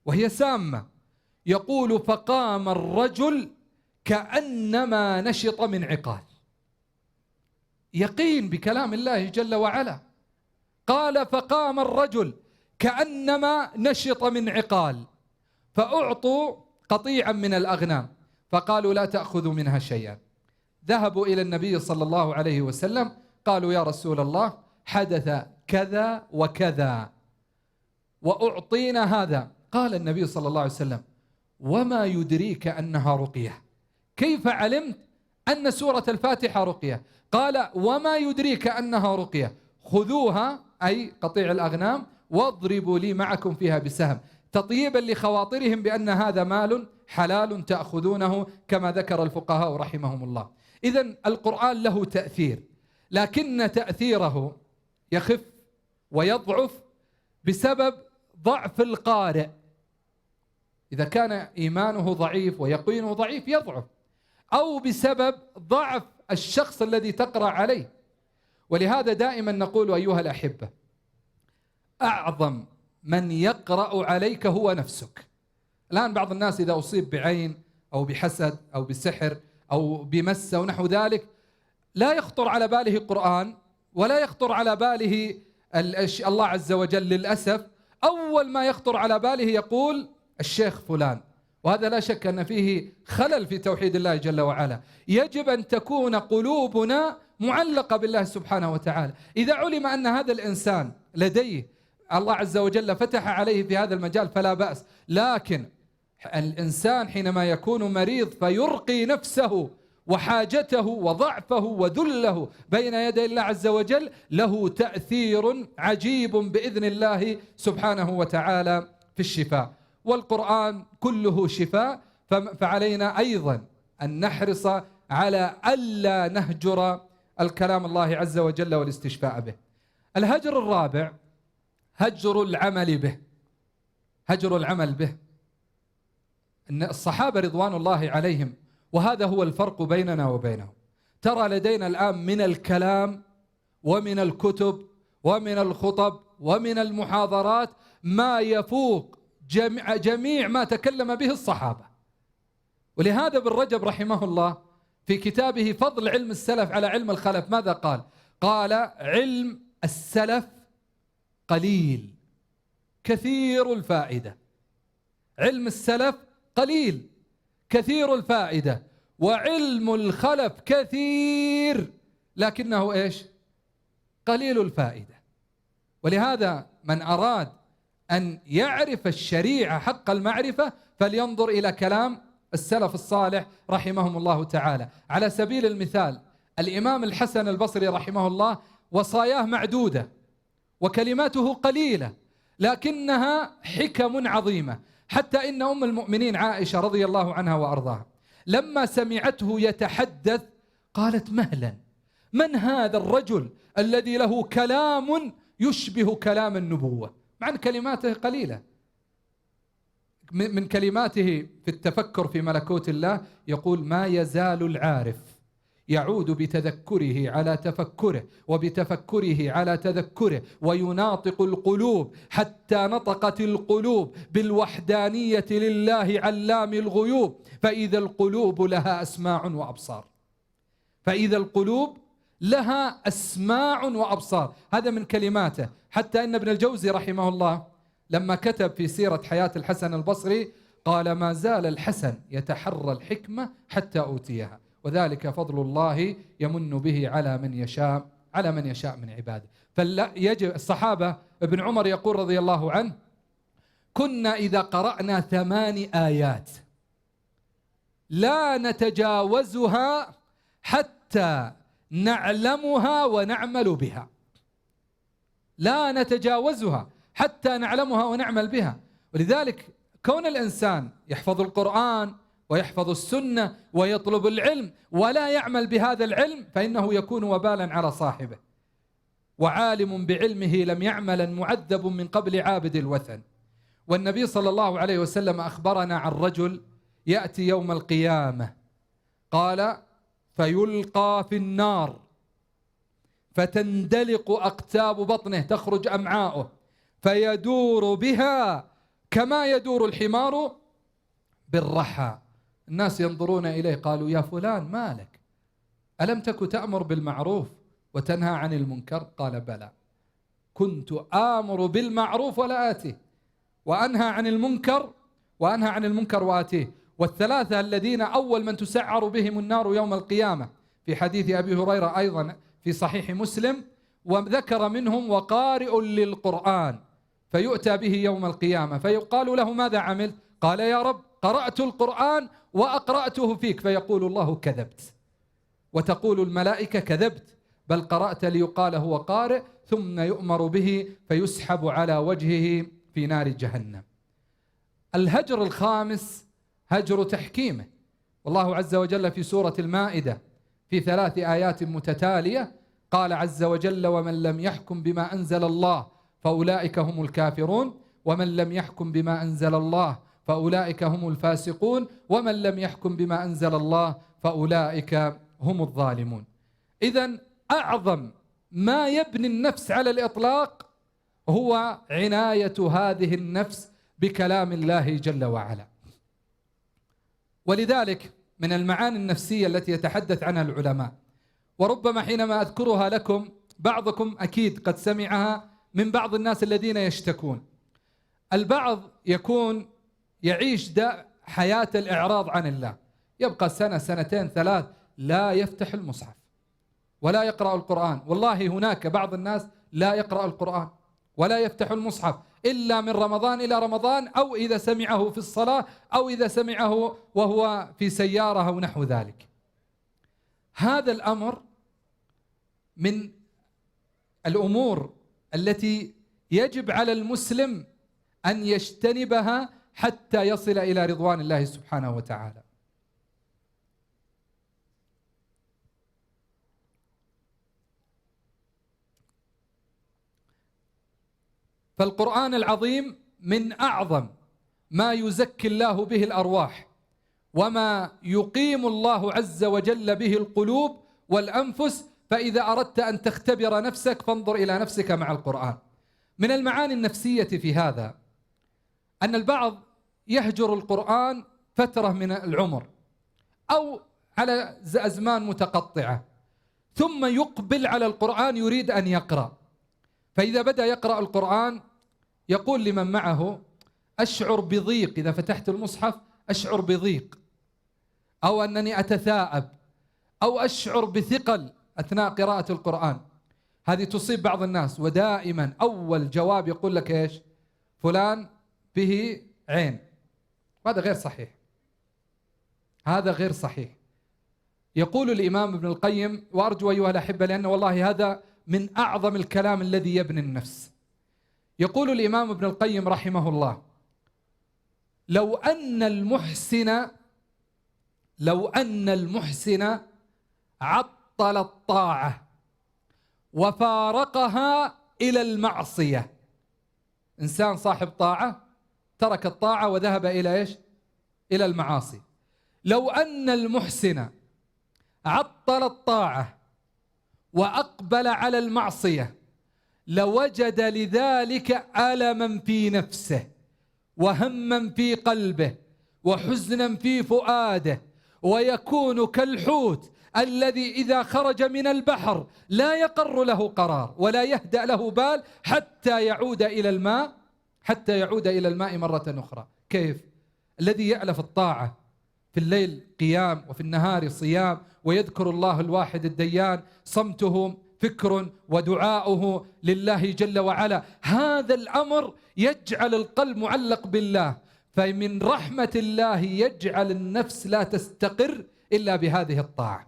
وهي سامة. يقول: فقام الرجل كأنما نشط من عقال. يقين بكلام الله جل وعلا. قال: فقام الرجل كأنما نشط من عقال، فأعطوا قطيعا من الأغنام فقالوا: لا تأخذوا منها شيئا. ذهبوا إلى النبي صلى الله عليه وسلم قالوا: يا رسول الله حدث كذا وكذا وأعطينا هذا. قال النبي صلى الله عليه وسلم: وما يدريك أنها رقية؟ كيف علمت أن سورة الفاتحة رقية؟ قال: وما يدريك أنها رقية؟ خذوها أي قطيع الأغنام واضربوا لي معكم فيها بسهم، تطيبا لخواطرهم بأن هذا مال حلال تأخذونه كما ذكر الفقهاء رحمهم الله. إذن القرآن له تأثير، لكن تأثيره يخف ويضعف بسبب ضعف القارئ. إذا كان إيمانه ضعيف ويقينه ضعيف يضعف، أو بسبب ضعف الشخص الذي تقرأ عليه. ولهذا دائما نقول أيها الأحبة: أعظم من يقرأ عليك هو نفسك. الآن بعض الناس إذا أصيب بعين أو بحسد أو بسحر أو بمسة ونحو ذلك لا يخطر على باله قرآن ولا يخطر على باله الله عز وجل. للأسف أول ما يخطر على باله يقول الشيخ فلان، وهذا لا شك أن فيه خلل في توحيد الله جل وعلا. يجب أن تكون قلوبنا معلقة بالله سبحانه وتعالى. إذا علم أن هذا الإنسان لديه الله عز وجل فتح عليه في هذا المجال فلا بأس، لكن الإنسان حينما يكون مريض فيرقي نفسه وحاجته وضعفه وذله بين يدي الله عز وجل له تأثير عجيب بإذن الله سبحانه وتعالى في الشفاء. والقرآن كله شفاء، فعلينا أيضا أن نحرص على ألا نهجر الكلام الله عز وجل والاستشفاء به. الهجر الرابع هجر العمل به. هجر العمل به. إن الصحابة رضوان الله عليهم، وهذا هو الفرق بيننا وبينهم، ترى لدينا الآن من الكلام ومن الكتب ومن الخطب ومن المحاضرات ما يفوق جميع ما تكلم به الصحابة. ولهذا ابن رجب رحمه الله في كتابه فضل علم السلف على علم الخلف ماذا قال؟ قال: علم السلف قليل كثير الفائدة. علم السلف قليل كثير الفائدة، وعلم الخلف كثير لكنه إيش؟ قليل الفائدة. ولهذا من أراد أن يعرف الشريعة حق المعرفة فلينظر إلى كلام السلف الصالح رحمهم الله تعالى. على سبيل المثال الإمام الحسن البصري رحمه الله وصاياه معدودة، وكلماته قليلة لكنها حكم عظيمة. حتى إن أم المؤمنين عائشة رضي الله عنها وأرضاها لما سمعته يتحدث قالت: مهلا، من هذا الرجل الذي له كلام يشبه كلام النبوة؟ مع أن كلماته قليلة. من كلماته في التفكر في ملكوت الله يقول: ما يزال العارف يعود بتذكره على تفكره وبتفكره على تذكره ويناطق القلوب حتى نطقت القلوب بالوحدانية لله علام الغيوب، فإذا القلوب لها أسماع وأبصار. فإذا القلوب لها أسماع وأبصار، هذا من كلماته. حتى إن ابن الجوزي رحمه الله لما كتب في سيرة حياة الحسن البصري قال: ما زال الحسن يتحرى الحكمة حتى أوتيها، وذلك فضل الله يمن به على من يشاء من عباده. فيجب الصحابة، ابن عمر يقول رضي الله عنه: كنا إذا قرأنا 8 آيات لا نتجاوزها حتى نعلمها ونعمل بها. لا نتجاوزها حتى نعلمها ونعمل بها. ولذلك كون الإنسان يحفظ القرآن ويحفظ السنة ويطلب العلم ولا يعمل بهذا العلم فإنه يكون وبالا على صاحبه. وعالم بعلمه لم يعمل معذب من قبل عابد الوثن. والنبي صلى الله عليه وسلم أخبرنا عن رجل يأتي يوم القيامة قال: فيلقى في النار فتندلق أقتاب بطنه، تخرج أمعاؤه، فيدور بها كما يدور الحمار بالرحى. الناس ينظرون إليه قالوا: يا فلان ما لك؟ ألم تك تأمر بالمعروف وتنهى عن المنكر؟ قال: بلى، كنت آمر بالمعروف ولا آتيه، وأنهى عن المنكر وآتيه. والثلاثة الذين أول من تسعر بهم النار يوم القيامة في حديث أبي هريرة أيضا في صحيح مسلم، وذكر منهم: وقارئ للقرآن، فيؤتى به يوم القيامة فيقال له: ماذا عملت؟ قال: يا رب قرأت القرآن وأقرأته فيك. فيقول الله: كذبت. وتقول الملائكة: كذبت، بل قرأت ليقال هو قارئ. ثم يؤمر به فيسحب على وجهه في نار جهنم. الهجر الخامس هجر تحكيمه. والله عز وجل في سورة المائدة في 3 آيات متتالية قال عز وجل: ومن لم يحكم بما أنزل الله فأولئك هم الكافرون، ومن لم يحكم بما أنزل الله فأولئك هم الفاسقون، ومن لم يحكم بما أنزل الله فأولئك هم الظالمون. إذن أعظم ما يبني النفس على الإطلاق هو عناية هذه النفس بكلام الله جل وعلا. ولذلك من المعاني النفسية التي يتحدث عنها العلماء، وربما حينما أذكرها لكم بعضكم أكيد قد سمعها من بعض الناس الذين يشتكون. البعض يكون يعيش حياة الإعراض عن الله، يبقى 1 2 3 لا يفتح المصحف ولا يقرأ القرآن. والله هناك بعض الناس لا يقرأ القرآن ولا يفتح المصحف إلا من رمضان إلى رمضان، أو إذا سمعه في الصلاة، أو إذا سمعه وهو في سيارة أو نحو ذلك. هذا الأمر من الأمور التي يجب على المسلم أن يجتنبها حتى يصل إلى رضوان الله سبحانه وتعالى. فالقرآن العظيم من أعظم ما يزكي الله به الأرواح، وما يقيم الله عز وجل به القلوب والأنفس. فإذا أردت أن تختبر نفسك فانظر إلى نفسك مع القرآن. من المعاني النفسية في هذا أن البعض يهجر القرآن فترة من العمر أو على أزمان متقطعة، ثم يقبل على القرآن يريد أن يقرأ. فإذا بدأ يقرأ القرآن يقول لمن معه: أشعر بضيق إذا فتحت المصحف، أشعر بضيق، أو أنني أتثاءب، أو أشعر بثقل أثناء قراءة القرآن. هذه تصيب بعض الناس، ودائما أول جواب يقول لك إيش؟ فلان به عين. هذا غير صحيح، هذا غير صحيح. يقول الإمام ابن القيم، وأرجو أيها الأحبة لأن والله هذا من أعظم الكلام الذي يبني النفس، يقول الإمام ابن القيم رحمه الله: لو أن المحسن عطل الطاعة وفارقها إلى المعصية. إنسان صاحب طاعة ترك الطاعة وذهب إلى إيش؟ إلى المعاصي. لو أن المحسن عطل الطاعة وأقبل على المعصية لوجد لذلك ألما في نفسه وهما في قلبه وحزنا في فؤاده، ويكون كالحوت الذي إذا خرج من البحر لا يقر له قرار ولا يهدأ له بال حتى يعود إلى الماء مرة أخرى. كيف؟ الذي يألف الطاعة في الليل قيام وفي النهار صيام ويذكر الله الواحد الديان، صمته فكر ودعاؤه لله جل وعلا، هذا الأمر يجعل القلب معلق بالله، فمن رحمة الله يجعل النفس لا تستقر إلا بهذه الطاعة.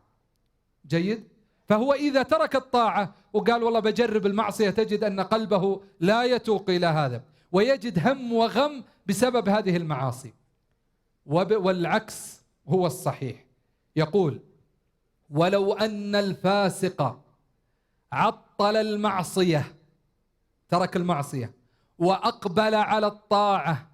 جيد؟ فهو إذا ترك الطاعة وقال والله بجرب المعصية، تجد أن قلبه لا يتوق إلى هذا ويجد هم وغم بسبب هذه المعاصي. والعكس هو الصحيح. يقول: ولو أن الفاسق عطل المعصية، ترك المعصية وأقبل على الطاعة،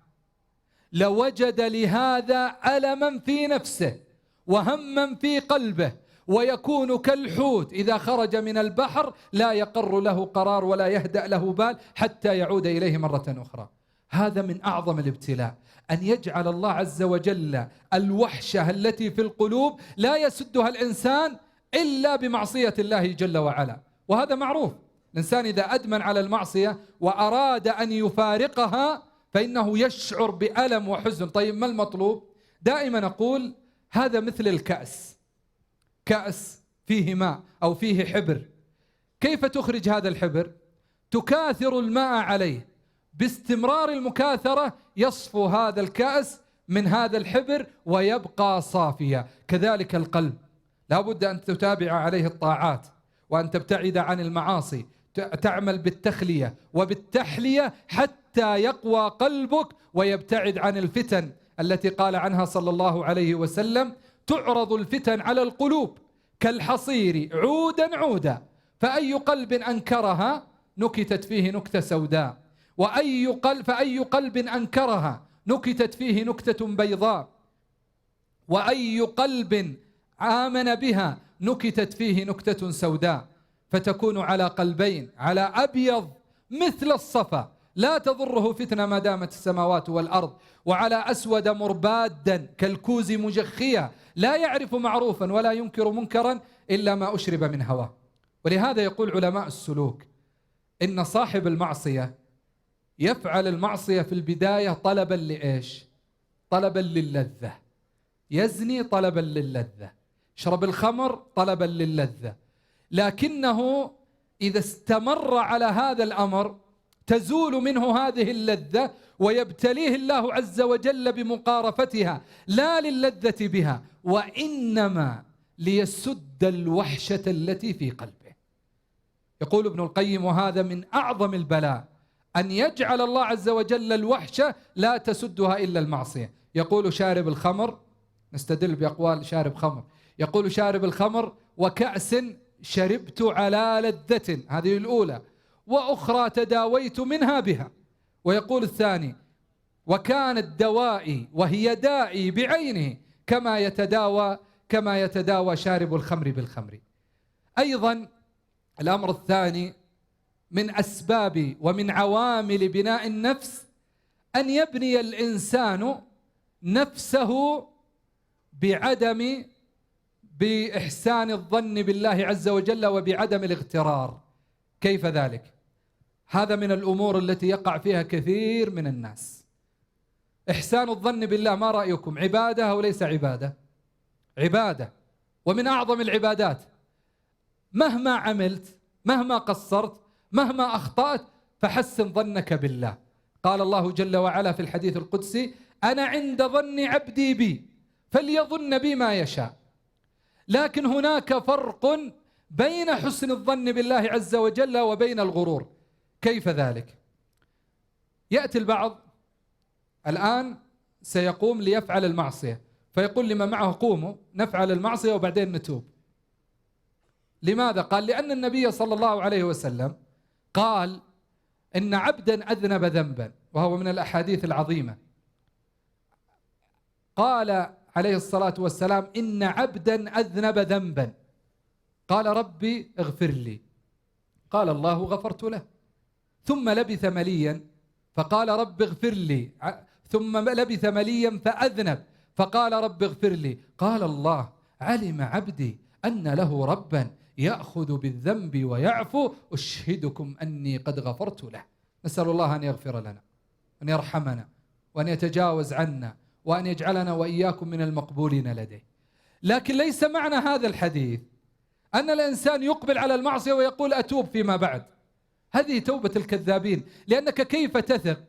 لوجد لهذا ألما في نفسه وهما في قلبه، ويكون كالحوت إذا خرج من البحر لا يقر له قرار ولا يهدأ له بال حتى يعود إليه مرة أخرى. هذا من أعظم الابتلاء، أن يجعل الله عز وجل الوحشة التي في القلوب لا يسدها الإنسان إلا بمعصية الله جل وعلا. وهذا معروف، الإنسان إذا أدمن على المعصية وأراد أن يفارقها فإنه يشعر بألم وحزن. طيب ما المطلوب؟ دائما أقول هذا مثل الكأس، كأس فيه ماء أو فيه حبر، كيف تخرج هذا الحبر؟ تكاثر الماء عليه، باستمرار المكاثرة يصفو هذا الكأس من هذا الحبر ويبقى صافيا. كذلك القلب لا بد أن تتابع عليه الطاعات وأن تبتعد عن المعاصي، تعمل بالتخلية وبالتحلية حتى يقوى قلبك ويبتعد عن الفتن التي قال عنها صلى الله عليه وسلم: تعرض الفتن على القلوب كالحصير عودا عودا، فأي قلب أنكرها نكتت فيه نكتة سوداء، فأي قلب أنكرها نكتت فيه نكتة بيضاء، وأي قلب آمن بها نكتت فيه نكتة سوداء، فتكون على قلبين، على أبيض مثل الصفا لا تضره فتنة ما دامت السماوات والأرض، وعلى أسود مربادا كالكوز مجخية لا يعرف معروفا ولا ينكر منكرا إلا ما أشرب من هواه. ولهذا يقول علماء السلوك إن صاحب المعصية يفعل المعصية في البداية طلبا لإيش؟ طلبا للذة. يزني طلبا للذة، يشرب الخمر طلبا للذة، لكنه إذا استمر على هذا الأمر تزول منه هذه اللذة ويبتليه الله عز وجل بمقارفتها، لا للذة بها وإنما ليسد الوحشة التي في قلبه. يقول ابن القيم: وهذا من أعظم البلاء، أن يجعل الله عز وجل الوحشة لا تسدها إلا المعصية. يقول شارب الخمر، نستدل بأقوال شارب خمر، يقول شارب الخمر: وكأس شربت على لذة، هذه الأولى، وأخرى تداويت منها بها. ويقول الثاني: وكانت دوائي وهي دائي بعينه كما يتداوى شارب الخمر بالخمر. أيضا الأمر الثاني من أسباب ومن عوامل بناء النفس أن يبني الإنسان نفسه بإحسان الظن بالله عز وجل وبعدم الاغترار. كيف ذلك؟ هذا من الأمور التي يقع فيها كثير من الناس. إحسان الظن بالله، ما رأيكم؟ عبادة أو ليس عبادة؟ عبادة، ومن أعظم العبادات. مهما عملت، مهما قصرت، مهما أخطأت، فحسن ظنك بالله. قال الله جل وعلا في الحديث القدسي: أنا عند ظن عبدي بي فليظن بي ما يشاء. لكن هناك فرق بين حسن الظن بالله عز وجل وبين الغرور. كيف ذلك؟ يأتي البعض الآن سيقوم ليفعل المعصية، فيقول لما معه قوموا نفعل المعصية وبعدين نتوب. لماذا؟ قال لأن النبي صلى الله عليه وسلم قال إن عبدا أذنب ذنبا، وهو من الأحاديث العظيمة. قال عليه الصلاة والسلام إن عبدا أذنب ذنبا، قال ربي اغفر لي، قال الله غفرت له. ثم لبث مليا فقال رب اغفر لي، ثم لبث مليا فأذنب فقال رب اغفر لي، قال الله علم عبدي أن له ربا يأخذ بالذنب ويعفو، أشهدكم أني قد غفرت له. نسأل الله أن يغفر لنا، أن يرحمنا، وأن يتجاوز عنا، وأن يجعلنا وإياكم من المقبولين لديه. لكن ليس معنى هذا الحديث أن الإنسان يقبل على المعصية ويقول أتوب فيما بعد. هذه توبة الكذابين، لأنك كيف تثق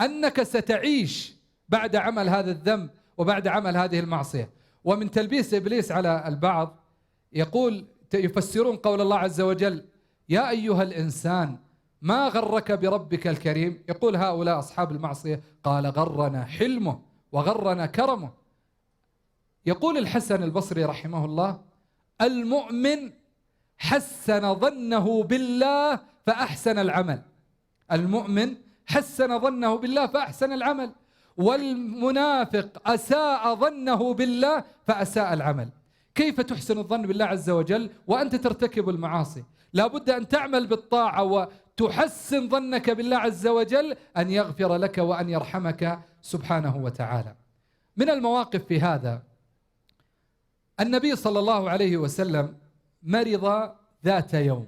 أنك ستعيش بعد عمل هذا الذنب وبعد عمل هذه المعصية؟ ومن تلبيس إبليس على البعض يفسرون قول الله عز وجل يا أيها الإنسان ما غرك بربك الكريم. يقول هؤلاء أصحاب المعصية قال غرنا حلمه وغرنا كرمه. يقول الحسن البصري رحمه الله المؤمن حسن ظنه بالله فأحسن العمل. المؤمن حسن ظنه بالله فأحسن العمل، والمنافق أساء ظنه بالله فأساء العمل. كيف تحسن الظن بالله عز وجل وأنت ترتكب المعاصي؟ لا بد أن تعمل بالطاعة وتحسن ظنك بالله عز وجل أن يغفر لك وأن يرحمك سبحانه وتعالى. من المواقف في هذا النبي صلى الله عليه وسلم مرض ذات يوم،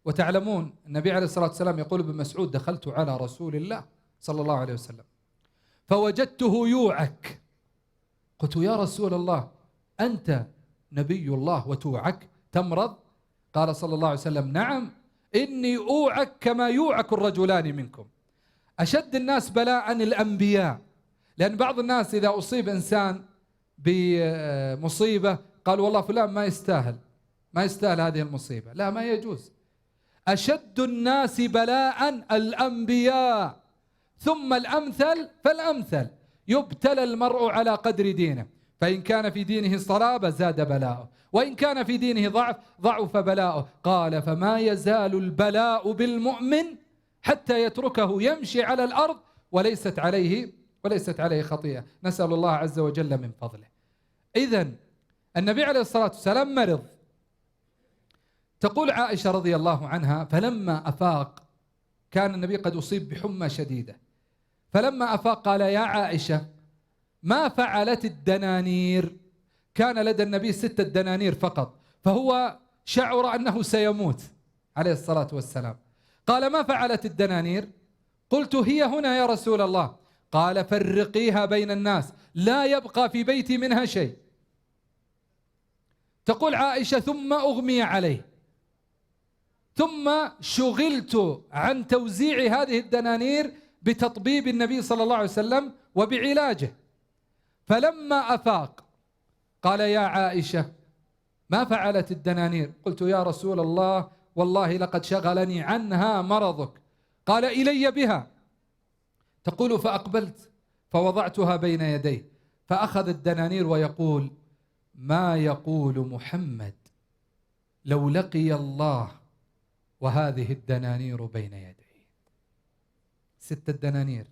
وتعلمون النبي عليه الصلاة والسلام يقول ابن مسعود دخلت على رسول الله صلى الله عليه وسلم فوجدته يوعك، قلت يا رسول الله أنت نبي الله وتوعك تمرض؟ قال صلى الله عليه وسلم نعم إني أوعك كما يوعك الرجلان منكم. أشد الناس بلاء الأنبياء، لأن بعض الناس إذا أصيب إنسان بمصيبة قال والله فلان ما يستاهل هذه المصيبة. لا، ما يجوز. أشد الناس بلاء الأنبياء ثم الأمثل فالأمثل. يبتلى المرء على قدر دينه، فإن كان في دينه صلابة زاد بلاؤه، وإن كان في دينه ضعف بلاؤه. قال فما يزال البلاء بالمؤمن حتى يتركه يمشي على الأرض وليست عليه خطيئة. نسأل الله عز وجل من فضله. إذن النبي عليه الصلاة والسلام مرض. تقول عائشة رضي الله عنها فلما أفاق، كان النبي قد أصيب بحمى شديدة، فلما أفاق قال يا عائشة ما فعلت الدنانير؟ كان لدى النبي 6 دنانير فقط، فهو شعر أنه سيموت عليه الصلاة والسلام. قال ما فعلت الدنانير؟ قلت هي هنا يا رسول الله. قال فرقيها بين الناس لا يبقى في بيتي منها شيء. تقول عائشة ثم أغمي عليه، ثم شغلت عن توزيع هذه الدنانير بتطبيب النبي صلى الله عليه وسلم وبعلاجه. فلما أفاق قال يا عائشة ما فعلت الدنانير؟ قلت يا رسول الله والله لقد شغلني عنها مرضك. قال إلي بها. تقول فأقبلت فوضعتها بين يديه فأخذ الدنانير ويقول ما يقول محمد لو لقي الله وهذه الدنانير بين يديه. 6 دنانير.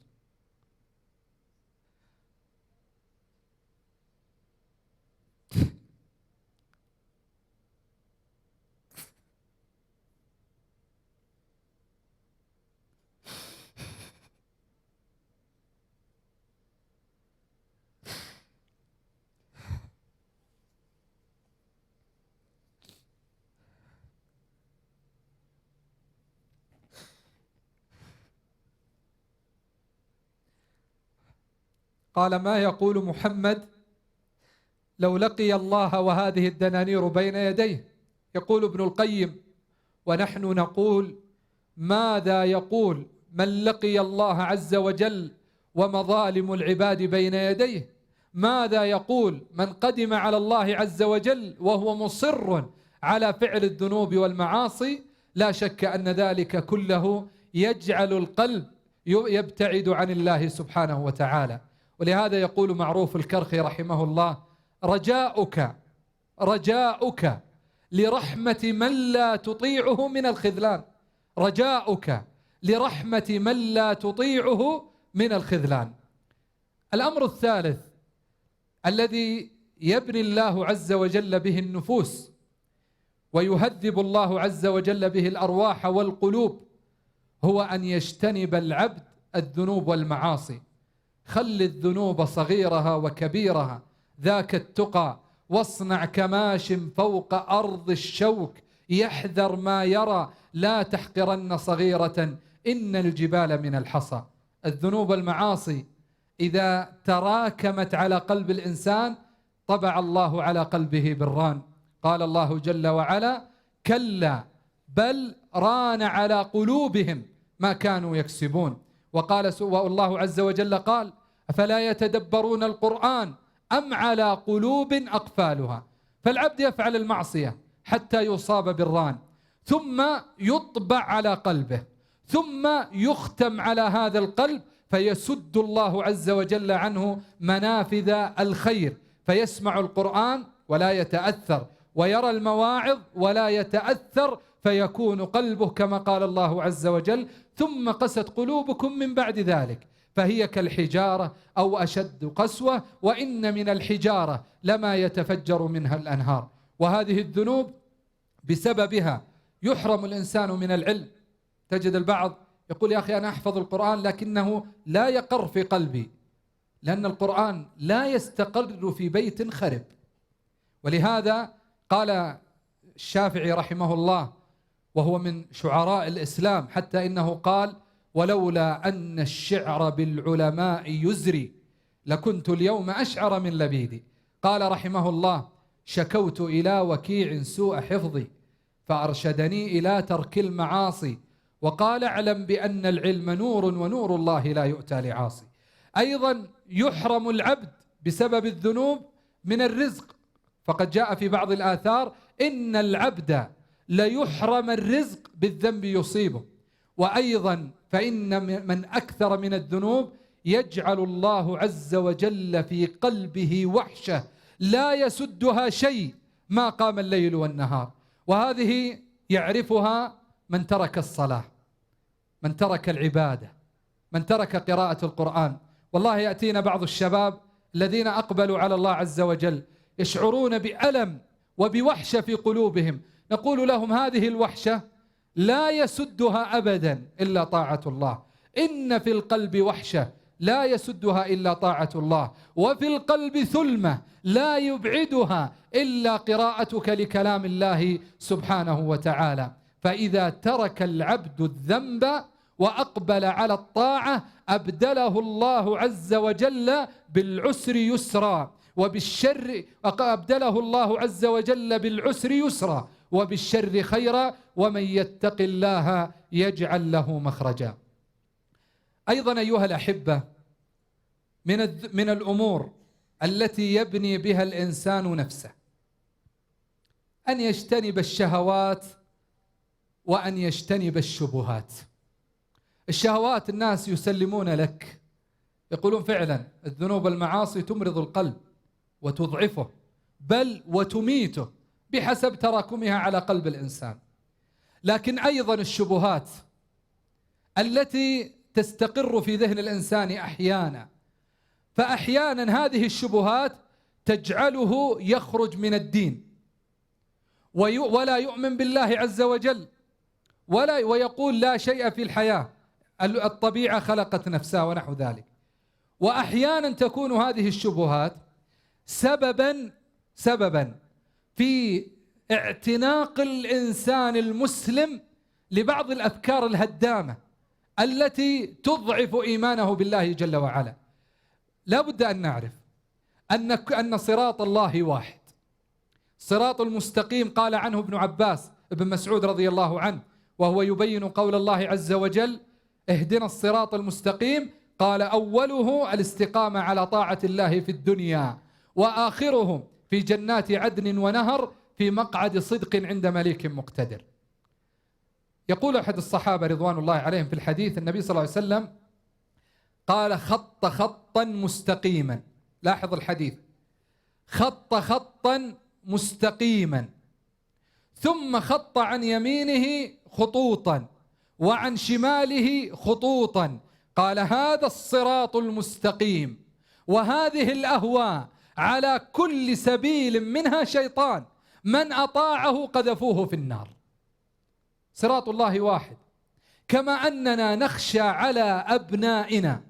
قال ما يقول محمد لو لقي الله وهذه الدنانير بين يديه. يقول ابن القيم ونحن نقول ماذا يقول من لقي الله عز وجل ومظالم العباد بين يديه؟ ماذا يقول من قدم على الله عز وجل وهو مصر على فعل الذنوب والمعاصي؟ لا شك أن ذلك كله يجعل القلب يبتعد عن الله سبحانه وتعالى. ولهذا يقول معروف الكرخي رحمه الله: رجاؤك لرحمة من لا تطيعه من الخذلان. رجاؤك لرحمة من لا تطيعه من الخذلان. الأمر الثالث الذي يبني الله عز وجل به النفوس ويهذب الله عز وجل به الأرواح والقلوب هو أن يجتنب العبد الذنوب والمعاصي. خل الذنوب صغيرها وكبيرها ذاك التقى، واصنع كماش فوق أرض الشوك، يحذر ما يرى لا تحقرن صغيرة إن الجبال من الحصى. الذنوب والمعاصي إذا تراكمت على قلب الإنسان طبع الله على قلبه بالران. قال الله جل وعلا: كلا بل ران على قلوبهم ما كانوا يكسبون. وقال والله عز وجل قال: أفلا يتدبرون القرآن أم على قلوب أقفالها. فالعبد يفعل المعصية حتى يصاب بالران، ثم يطبع على قلبه، ثم يختم على هذا القلب، فيسد الله عز وجل عنه منافذ الخير، فيسمع القرآن ولا يتأثر، ويرى المواعظ ولا يتأثر، فيكون قلبه كما قال الله عز وجل: ثم قست قلوبكم من بعد ذلك فهي كالحجارة أو أشد قسوة وإن من الحجارة لما يتفجر منها الأنهار. وهذه الذنوب بسببها يحرم الإنسان من العلم. تجد البعض يقول: يا أخي أنا أحفظ القرآن لكنه لا يقر في قلبي، لأن القرآن لا يستقر في بيت خرب. ولهذا قال الشافعي رحمه الله وهو من شعراء الإسلام، حتى إنه قال: ولولا أن الشعر بالعلماء يزري لكنت اليوم أشعر من لبيدي. قال رحمه الله: شكوت إلى وكيع سوء حفظي فأرشدني إلى ترك المعاصي، وقال: اعلم بأن العلم نور ونور الله لا يؤتى لعاصي. أيضا يحرم العبد بسبب الذنوب من الرزق، فقد جاء في بعض الآثار: إن العبد ليحرم الرزق بالذنب يصيبه. وأيضا فإن من أكثر من الذنوب يجعل الله عز وجل في قلبه وحشة لا يسدها شيء ما قام الليل والنهار. وهذه يعرفها من ترك الصلاة، من ترك العبادة، من ترك قراءة القرآن. والله يأتينا بعض الشباب الذين أقبلوا على الله عز وجل يشعرون بألم وبوحشة في قلوبهم، نقول لهم: هذه الوحشة لا يسدها أبدا إلا طاعة الله. إن في القلب وحشة لا يسدها إلا طاعة الله، وفي القلب ثلمة لا يبعدها إلا قراءتك لكلام الله سبحانه وتعالى. فإذا ترك العبد الذنب وأقبل على الطاعة أبدله الله عز وجل بالعسر يسرا، وبالشر أبدله الله عز وجل بالعسر يسرا، وبالشر خيرا، ومن يتق الله يجعل له مخرجا. أيضا أيها الأحبة، من الأمور التي يبني بها الإنسان نفسه أن يجتنب الشهوات وأن يجتنب الشبهات. الشهوات الناس يسلمون لك، يقولون فعلا الذنوب والمعاصي تمرض القلب وتضعفه بل وتميته بحسب تراكمها على قلب الإنسان. لكن أيضا الشبهات التي تستقر في ذهن الإنسان أحيانا، فأحيانا هذه الشبهات تجعله يخرج من الدين ولا يؤمن بالله عز وجل ويقول لا شيء في الحياة، الطبيعة خلقت نفسها ونحو ذلك. وأحيانا تكون هذه الشبهات سببا في اعتناق الإنسان المسلم لبعض الأفكار الهدامة التي تضعف إيمانه بالله جل وعلا. لا بد أن نعرف أن صراط الله واحد، صراط المستقيم. قال عنه ابن عباس ابن مسعود رضي الله عنه وهو يبين قول الله عز وجل: اهدنا الصراط المستقيم. قال: أوله الاستقامة على طاعة الله في الدنيا، وآخره في جنات عدن ونهر في مقعد صدق عند مليك مقتدر. يقول أحد الصحابة رضوان الله عليهم في الحديث: النبي صلى الله عليه وسلم قال خط خطا مستقيما. لاحظ الحديث، خط خطا مستقيما، ثم خط عن يمينه خطوطا وعن شماله خطوطا. قال هذا الصراط المستقيم، وهذه الأهواء على كل سبيل منها شيطان، من أطاعه قذفوه في النار. صراط الله واحد. كما أننا نخشى على أبنائنا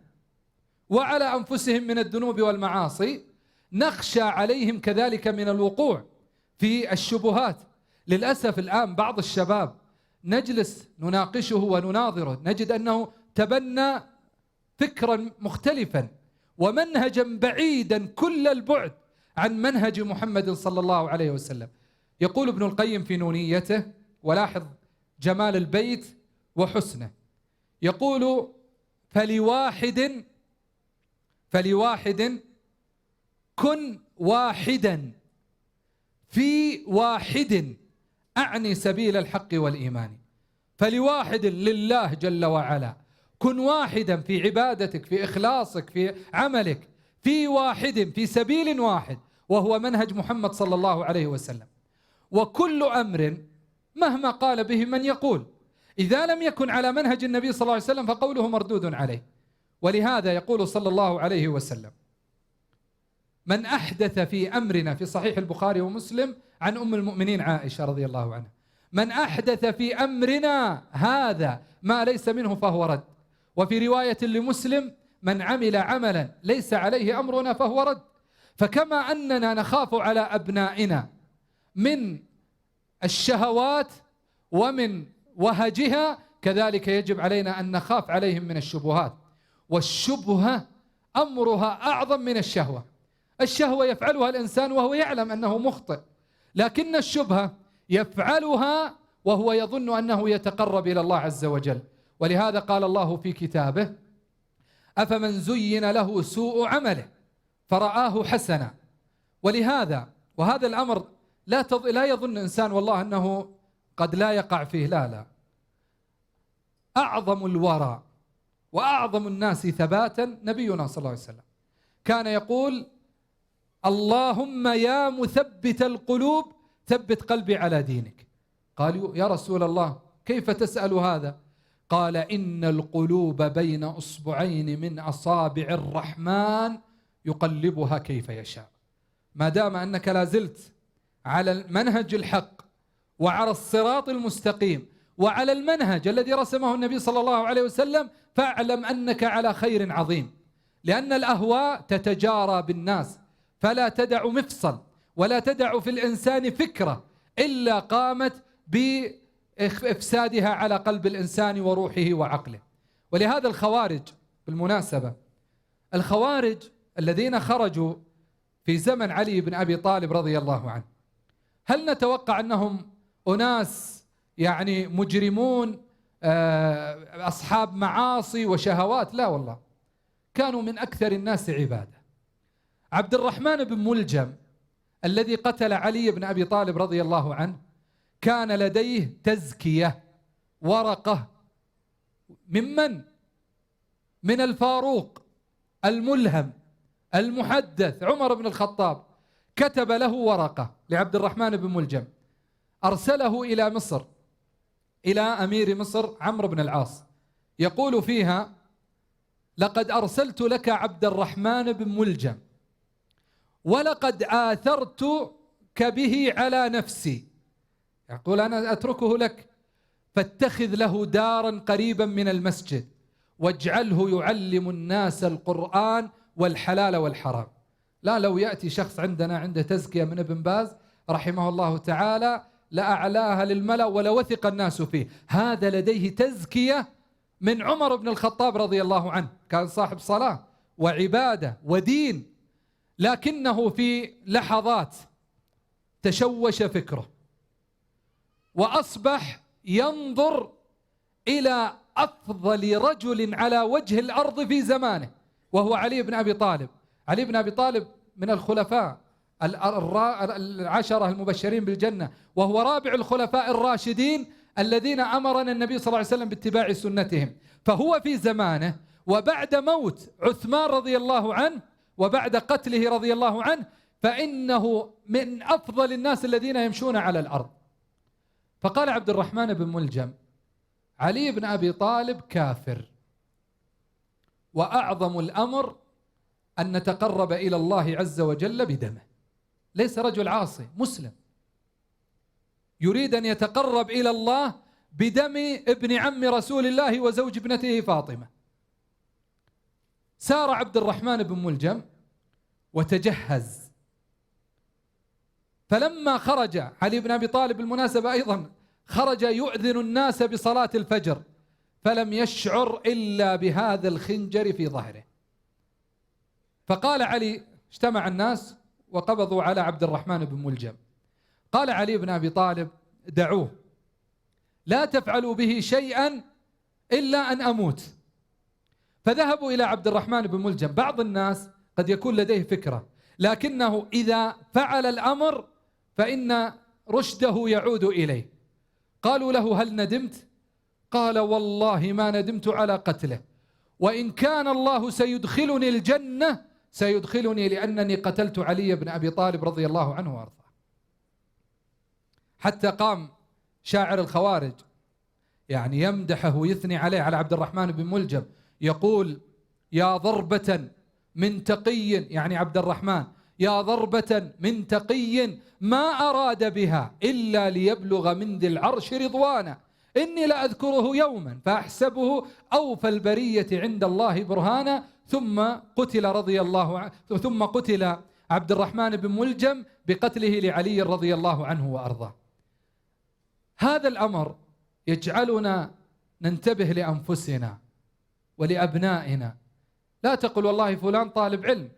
وعلى أنفسهم من الذنوب والمعاصي، نخشى عليهم كذلك من الوقوع في الشبهات. للأسف الآن بعض الشباب نجلس نناقشه ونناظره، نجد أنه تبنى فكرا مختلفا ومنهجا بعيدا كل البعد عن منهج محمد صلى الله عليه وسلم. يقول ابن القيم في نونيته، ولاحظ جمال البيت وحسنه، يقول فلواحد كن واحدا في واحد، أعني سبيل الحق والإيمان. فلواحد لله جل وعلا، كن واحدا في عبادتك، في إخلاصك، في عملك، في واحد، في سبيل واحد، وهو منهج محمد صلى الله عليه وسلم. وكل أمر مهما قال به من يقول، إذا لم يكن على منهج النبي صلى الله عليه وسلم فقوله مردود عليه. ولهذا يقول صلى الله عليه وسلم: من أحدث في أمرنا، في صحيح البخاري ومسلم عن أم المؤمنين عائشة رضي الله عنها، من أحدث في أمرنا هذا ما ليس منه فهو رد. وفي رواية لمسلم: من عمل عملا ليس عليه أمرنا فهو رد. فكما أننا نخاف على أبنائنا من الشهوات ومن وهجها، كذلك يجب علينا أن نخاف عليهم من الشبهات. والشبهة أمرها أعظم من الشهوة. الشهوة يفعلها الإنسان وهو يعلم أنه مخطئ، لكن الشبهة يفعلها وهو يظن أنه يتقرب إلى الله عز وجل. ولهذا قال الله في كتابه: أفمن زين له سوء عمله فرآه حسنا. ولهذا وهذا الأمر لا يظن إنسان والله أنه قد لا يقع فيه، لا، أعظم الورى وأعظم الناس ثباتا نبينا صلى الله عليه وسلم كان يقول: اللهم يا مثبت القلوب ثبت قلبي على دينك. قالوا: يا رسول الله كيف تسأل هذا؟ قال: إن القلوب بين أصبعين من أصابع الرحمن يقلبها كيف يشاء. ما دام أنك لازلت على المنهج الحق وعلى الصراط المستقيم وعلى المنهج الذي رسمه النبي صلى الله عليه وسلم، فاعلم أنك على خير عظيم. لأن الأهواء تتجارى بالناس، فلا تدع مفصل ولا تدع في الإنسان فكرة إلا قامت بإفسادها على قلب الإنسان وروحه وعقله. ولهذا الخوارج، بالمناسبة الخوارج الذين خرجوا في زمن علي بن أبي طالب رضي الله عنه، هل نتوقع أنهم أناس يعني مجرمون أصحاب معاصي وشهوات؟ لا والله، كانوا من أكثر الناس عبادة. عبد الرحمن بن ملجم الذي قتل علي بن أبي طالب رضي الله عنه كان لديه تزكية، ورقة من الفاروق الملهم المحدث عمر بن الخطاب، كتب له ورقة لعبد الرحمن بن ملجم، أرسله إلى مصر إلى أمير مصر عمرو بن العاص، يقول فيها: لقد أرسلت لك عبد الرحمن بن ملجم، ولقد آثرتك به على نفسي، يقول أنا أتركه لك، فاتخذ له دارا قريبا من المسجد واجعله يعلم الناس القرآن والحلال والحرام. لا، لو يأتي شخص عندنا عنده تزكية من ابن باز رحمه الله تعالى لأعلاها للملأ ولوثق الناس فيه. هذا لديه تزكية من عمر بن الخطاب رضي الله عنه، كان صاحب صلاة وعبادة ودين، لكنه في لحظات تشوش فكره وأصبح ينظر إلى أفضل رجل على وجه الأرض في زمانه، وهو علي بن أبي طالب. علي بن أبي طالب من الخلفاء العشرة المبشرين بالجنة، وهو رابع الخلفاء الراشدين الذين أمرنا النبي صلى الله عليه وسلم باتباع سنتهم. فهو في زمانه وبعد موت عثمان رضي الله عنه وبعد قتله رضي الله عنه فإنه من أفضل الناس الذين يمشون على الأرض. فقال عبد الرحمن بن ملجم: علي بن أبي طالب كافر، وأعظم الأمر أن نتقرب إلى الله عز وجل بدمه. ليس رجل عاصي، مسلم يريد أن يتقرب إلى الله بدم ابن عم رسول الله وزوج ابنته فاطمة. سار عبد الرحمن بن ملجم وتجهز، فلما خرج علي بن أبي طالب بالمناسبة أيضا خرج يؤذن الناس بصلاة الفجر، فلم يشعر إلا بهذا الخنجر في ظهره. فقال علي، اجتمع الناس وقبضوا على عبد الرحمن بن ملجم. قال علي بن أبي طالب: دعوه، لا تفعلوا به شيئا إلا أن أموت. فذهبوا إلى عبد الرحمن بن ملجم. بعض الناس قد يكون لديه فكرة، لكنه إذا فعل الأمر فإن رشده يعود إليه. قالوا له: هل ندمت؟ قال: والله ما ندمت على قتله، وإن كان الله سيدخلني الجنة سيدخلني لأنني قتلت علي بن أبي طالب رضي الله عنه وأرضاه. حتى قام شاعر الخوارج يعني يمدحه ويثني عليه على عبد الرحمن بن ملجم، يقول: يا ضربة من تقي، يعني عبد الرحمن، يا ضربة من تقي ما أراد بها إلا ليبلغ من ذي العرش رضوانا، إني لأذكره يوما فأحسبه أوفى البرية عند الله برهانا. ثم قتل رضي الله عنه، ثم قتل عبد الرحمن بن ملجم بقتله لعلي رضي الله عنه وأرضاه. هذا الأمر يجعلنا ننتبه لأنفسنا ولأبنائنا. لا تقل والله فلان طالب علم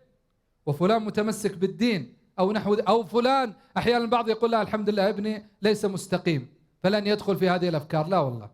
وفلان متمسك بالدين أو نحو، أو فلان أحيانا البعض يقول: لا الحمد لله ابني ليس مستقيم فلن يدخل في هذه الأفكار. لا والله،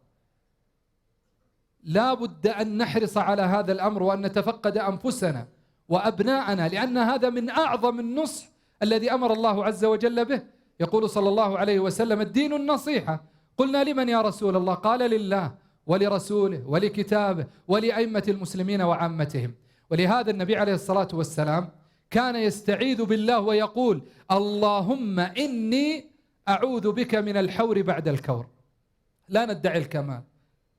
لا بد أن نحرص على هذا الأمر وأن نتفقد أنفسنا وأبناءنا، لأن هذا من أعظم النصح الذي أمر الله عز وجل به. يقول صلى الله عليه وسلم: الدين النصيحة. قلنا: لمن يا رسول الله؟ قال: لله ولرسوله ولكتابه ولأئمة المسلمين وعامتهم. ولهذا النبي عليه الصلاة والسلام كان يستعيذ بالله ويقول: اللهم إني أعوذ بك من الحور بعد الكور. لا ندعي الكمال،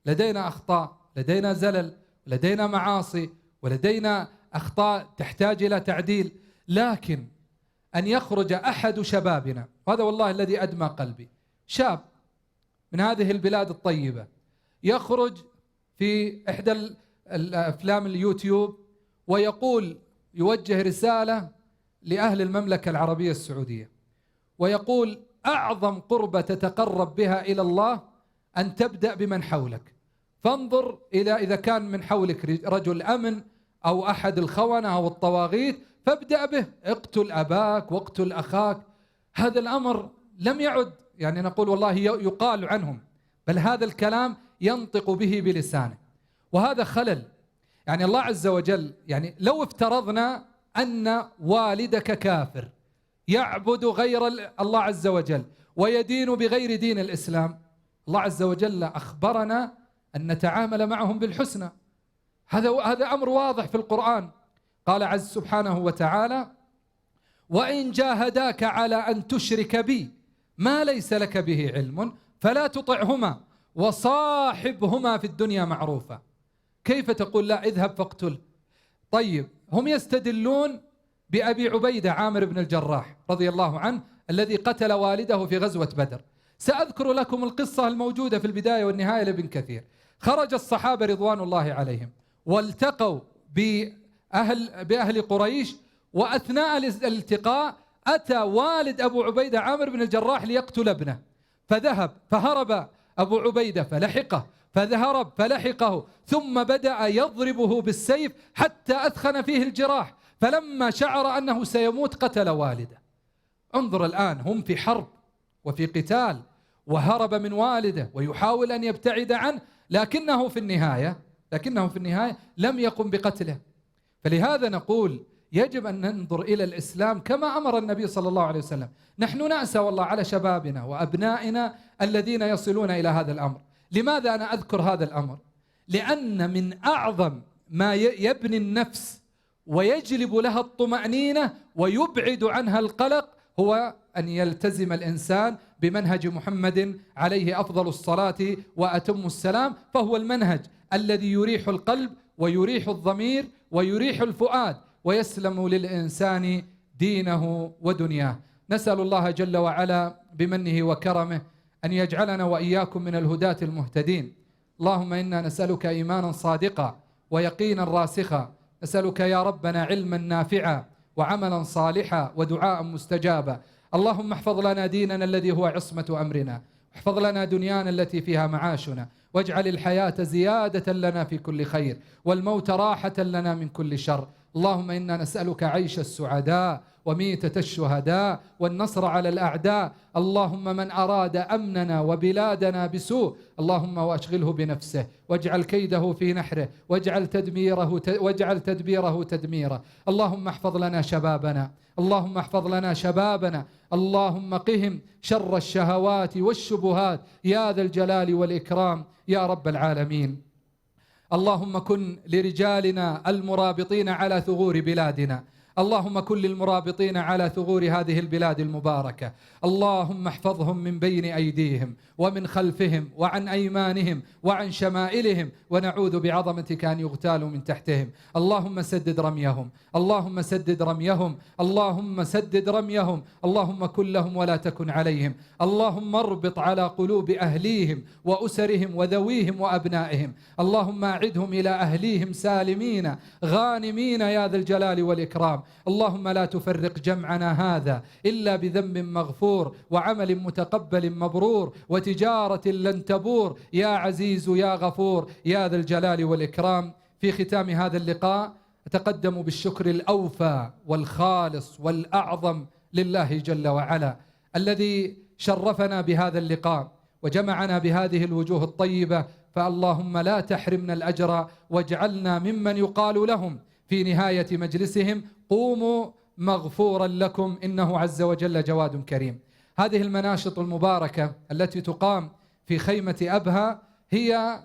لدينا أخطاء، لدينا زلل، لدينا معاصي، ولدينا أخطاء تحتاج إلى تعديل، لكن أن يخرج أحد شبابنا، وهذا والله الذي أدمى قلبي، شاب من هذه البلاد الطيبة يخرج في إحدى الأفلام اليوتيوب ويقول، يوجه رسالة لأهل المملكة العربية السعودية ويقول: أعظم قربة تتقرب بها إلى الله أن تبدأ بمن حولك، فانظر إلى إذا كان من حولك رجل أمن أو أحد الخونة أو الطواغيت فابدأ به، اقتل أباك واقتل أخاك. هذا الأمر لم يعد يعني نقول والله يقال عنهم، بل هذا الكلام ينطق به بلسانه، وهذا خلل. يعني الله عز وجل، يعني لو افترضنا أن والدك كافر يعبد غير الله عز وجل ويدين بغير دين الإسلام، الله عز وجل أخبرنا أن نتعامل معهم بالحسنى. هذا أمر واضح في القرآن. قال عز سبحانه وتعالى: وإن جاهداك على أن تشرك بي ما ليس لك به علم فلا تطعهما وصاحبهما في الدنيا معروفا. كيف تقول لا اذهب فاقتل؟ طيب، هم يستدلون بأبي عبيدة عامر بن الجراح رضي الله عنه الذي قتل والده في غزوة بدر. سأذكر لكم القصة الموجودة في البداية والنهاية لابن كثير. خرج الصحابة رضوان الله عليهم والتقوا بأهل قريش، وأثناء الالتقاء أتى والد أبو عبيدة عامر بن الجراح ليقتل ابنه، فهرب أبو عبيدة فلحقه، فهرب فلحقه، ثم بدأ يضربه بالسيف حتى أثخن فيه الجراح، فلما شعر أنه سيموت قتل والده. انظر الآن، هم في حرب وفي قتال، وهرب من والده ويحاول أن يبتعد عنه، لكنه في النهاية لم يقم بقتله. فلهذا نقول يجب أن ننظر إلى الإسلام كما أمر النبي صلى الله عليه وسلم. نحن نأسى والله على شبابنا وأبنائنا الذين يصلون إلى هذا الأمر. لماذا أنا أذكر هذا الأمر؟ لأن من أعظم ما يبني النفس ويجلب لها الطمأنينة ويبعد عنها القلق هو أن يلتزم الإنسان بمنهج محمد عليه أفضل الصلاة وأتم السلام، فهو المنهج الذي يريح القلب ويريح الضمير ويريح الفؤاد ويسلم للإنسان دينه ودنياه. نسأل الله جل وعلا بمنه وكرمه أن يجعلنا وإياكم من الهداة المهتدين. اللهم إنا نسألك إيمانا صادقا ويقينا راسخا، نسألك يا ربنا علما نافعا وعملا صالحا ودعاء مستجابا. اللهم احفظ لنا ديننا الذي هو عصمة أمرنا، واحفظ لنا دنيانا التي فيها معاشنا، واجعل الحياة زيادة لنا في كل خير والموت راحة لنا من كل شر. اللهم إنا نسألك عيش السعداء وميتة الشهداء والنصر على الأعداء. اللهم من أراد أمننا وبلادنا بسوء اللهم وأشغله بنفسه واجعل كيده في نحره واجعل تدبيره تدميره. اللهم احفظ لنا شبابنا، اللهم احفظ لنا شبابنا، اللهم قهم شر الشهوات والشبهات يا ذا الجلال والإكرام يا رب العالمين. اللهم كن لرجالنا المرابطين على ثغور بلادنا، اللهم كن للمرابطين على ثغور هذه البلاد المباركة، اللهم احفظهم من بين أيديهم ومن خلفهم وعن أيمانهم وعن شمائلهم، ونعوذ بعظمتك أن يغتالوا من تحتهم. اللهم سدد رميهم، اللهم سدد رميهم، اللهم سدد رميهم، اللهم كن لهم ولا تكن عليهم. اللهم اربط على قلوب أهليهم وأسرهم وذويهم وأبنائهم، اللهم أعدهم إلى أهليهم سالمين غانمين يا ذا الجلال والإكرام. اللهم لا تفرق جمعنا هذا إلا بذنب مغفور وعمل متقبل مبرور وتجارة لن تبور يا عزيز يا غفور يا ذا الجلال والإكرام. في ختام هذا اللقاء أتقدم بالشكر الأوفى والخالص والأعظم لله جل وعلا الذي شرفنا بهذا اللقاء وجمعنا بهذه الوجوه الطيبة، فاللهم لا تحرمنا الأجر واجعلنا ممن يقال لهم في نهاية مجلسهم قوموا مغفورا لكم إنه عز وجل جواد كريم. هذه المناشط المباركة التي تقام في خيمة أبها هي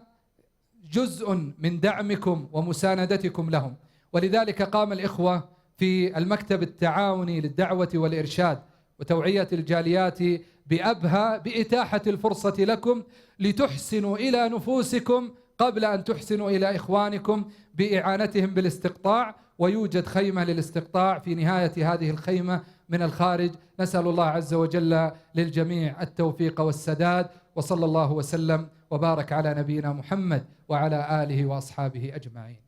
جزء من دعمكم ومساندتكم لهم، ولذلك قام الإخوة في المكتب التعاوني للدعوة والإرشاد وتوعية الجاليات بأبها بإتاحة الفرصة لكم لتحسنوا إلى نفوسكم قبل أن تحسنوا إلى إخوانكم بإعانتهم بالاستقطاع، ويوجد خيمة للاستقطاع في نهاية هذه الخيمة من الخارج. نسأل الله عز وجل للجميع التوفيق والسداد، وصلى الله وسلم وبارك على نبينا محمد وعلى آله وأصحابه أجمعين.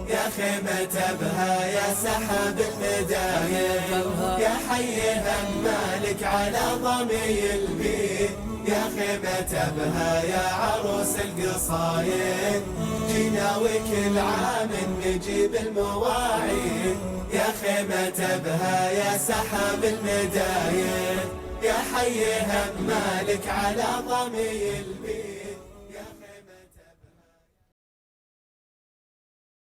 يا خيمة أبها يا سحاب المدايم يا حيها مالك على ضمي البيت، يا خيمة أبها يا عروس القصايد جينا وكل عام نجيب المواعيد، يا خيمة أبها يا سحاب المدايم يا حيها مالك على ضمي البيت.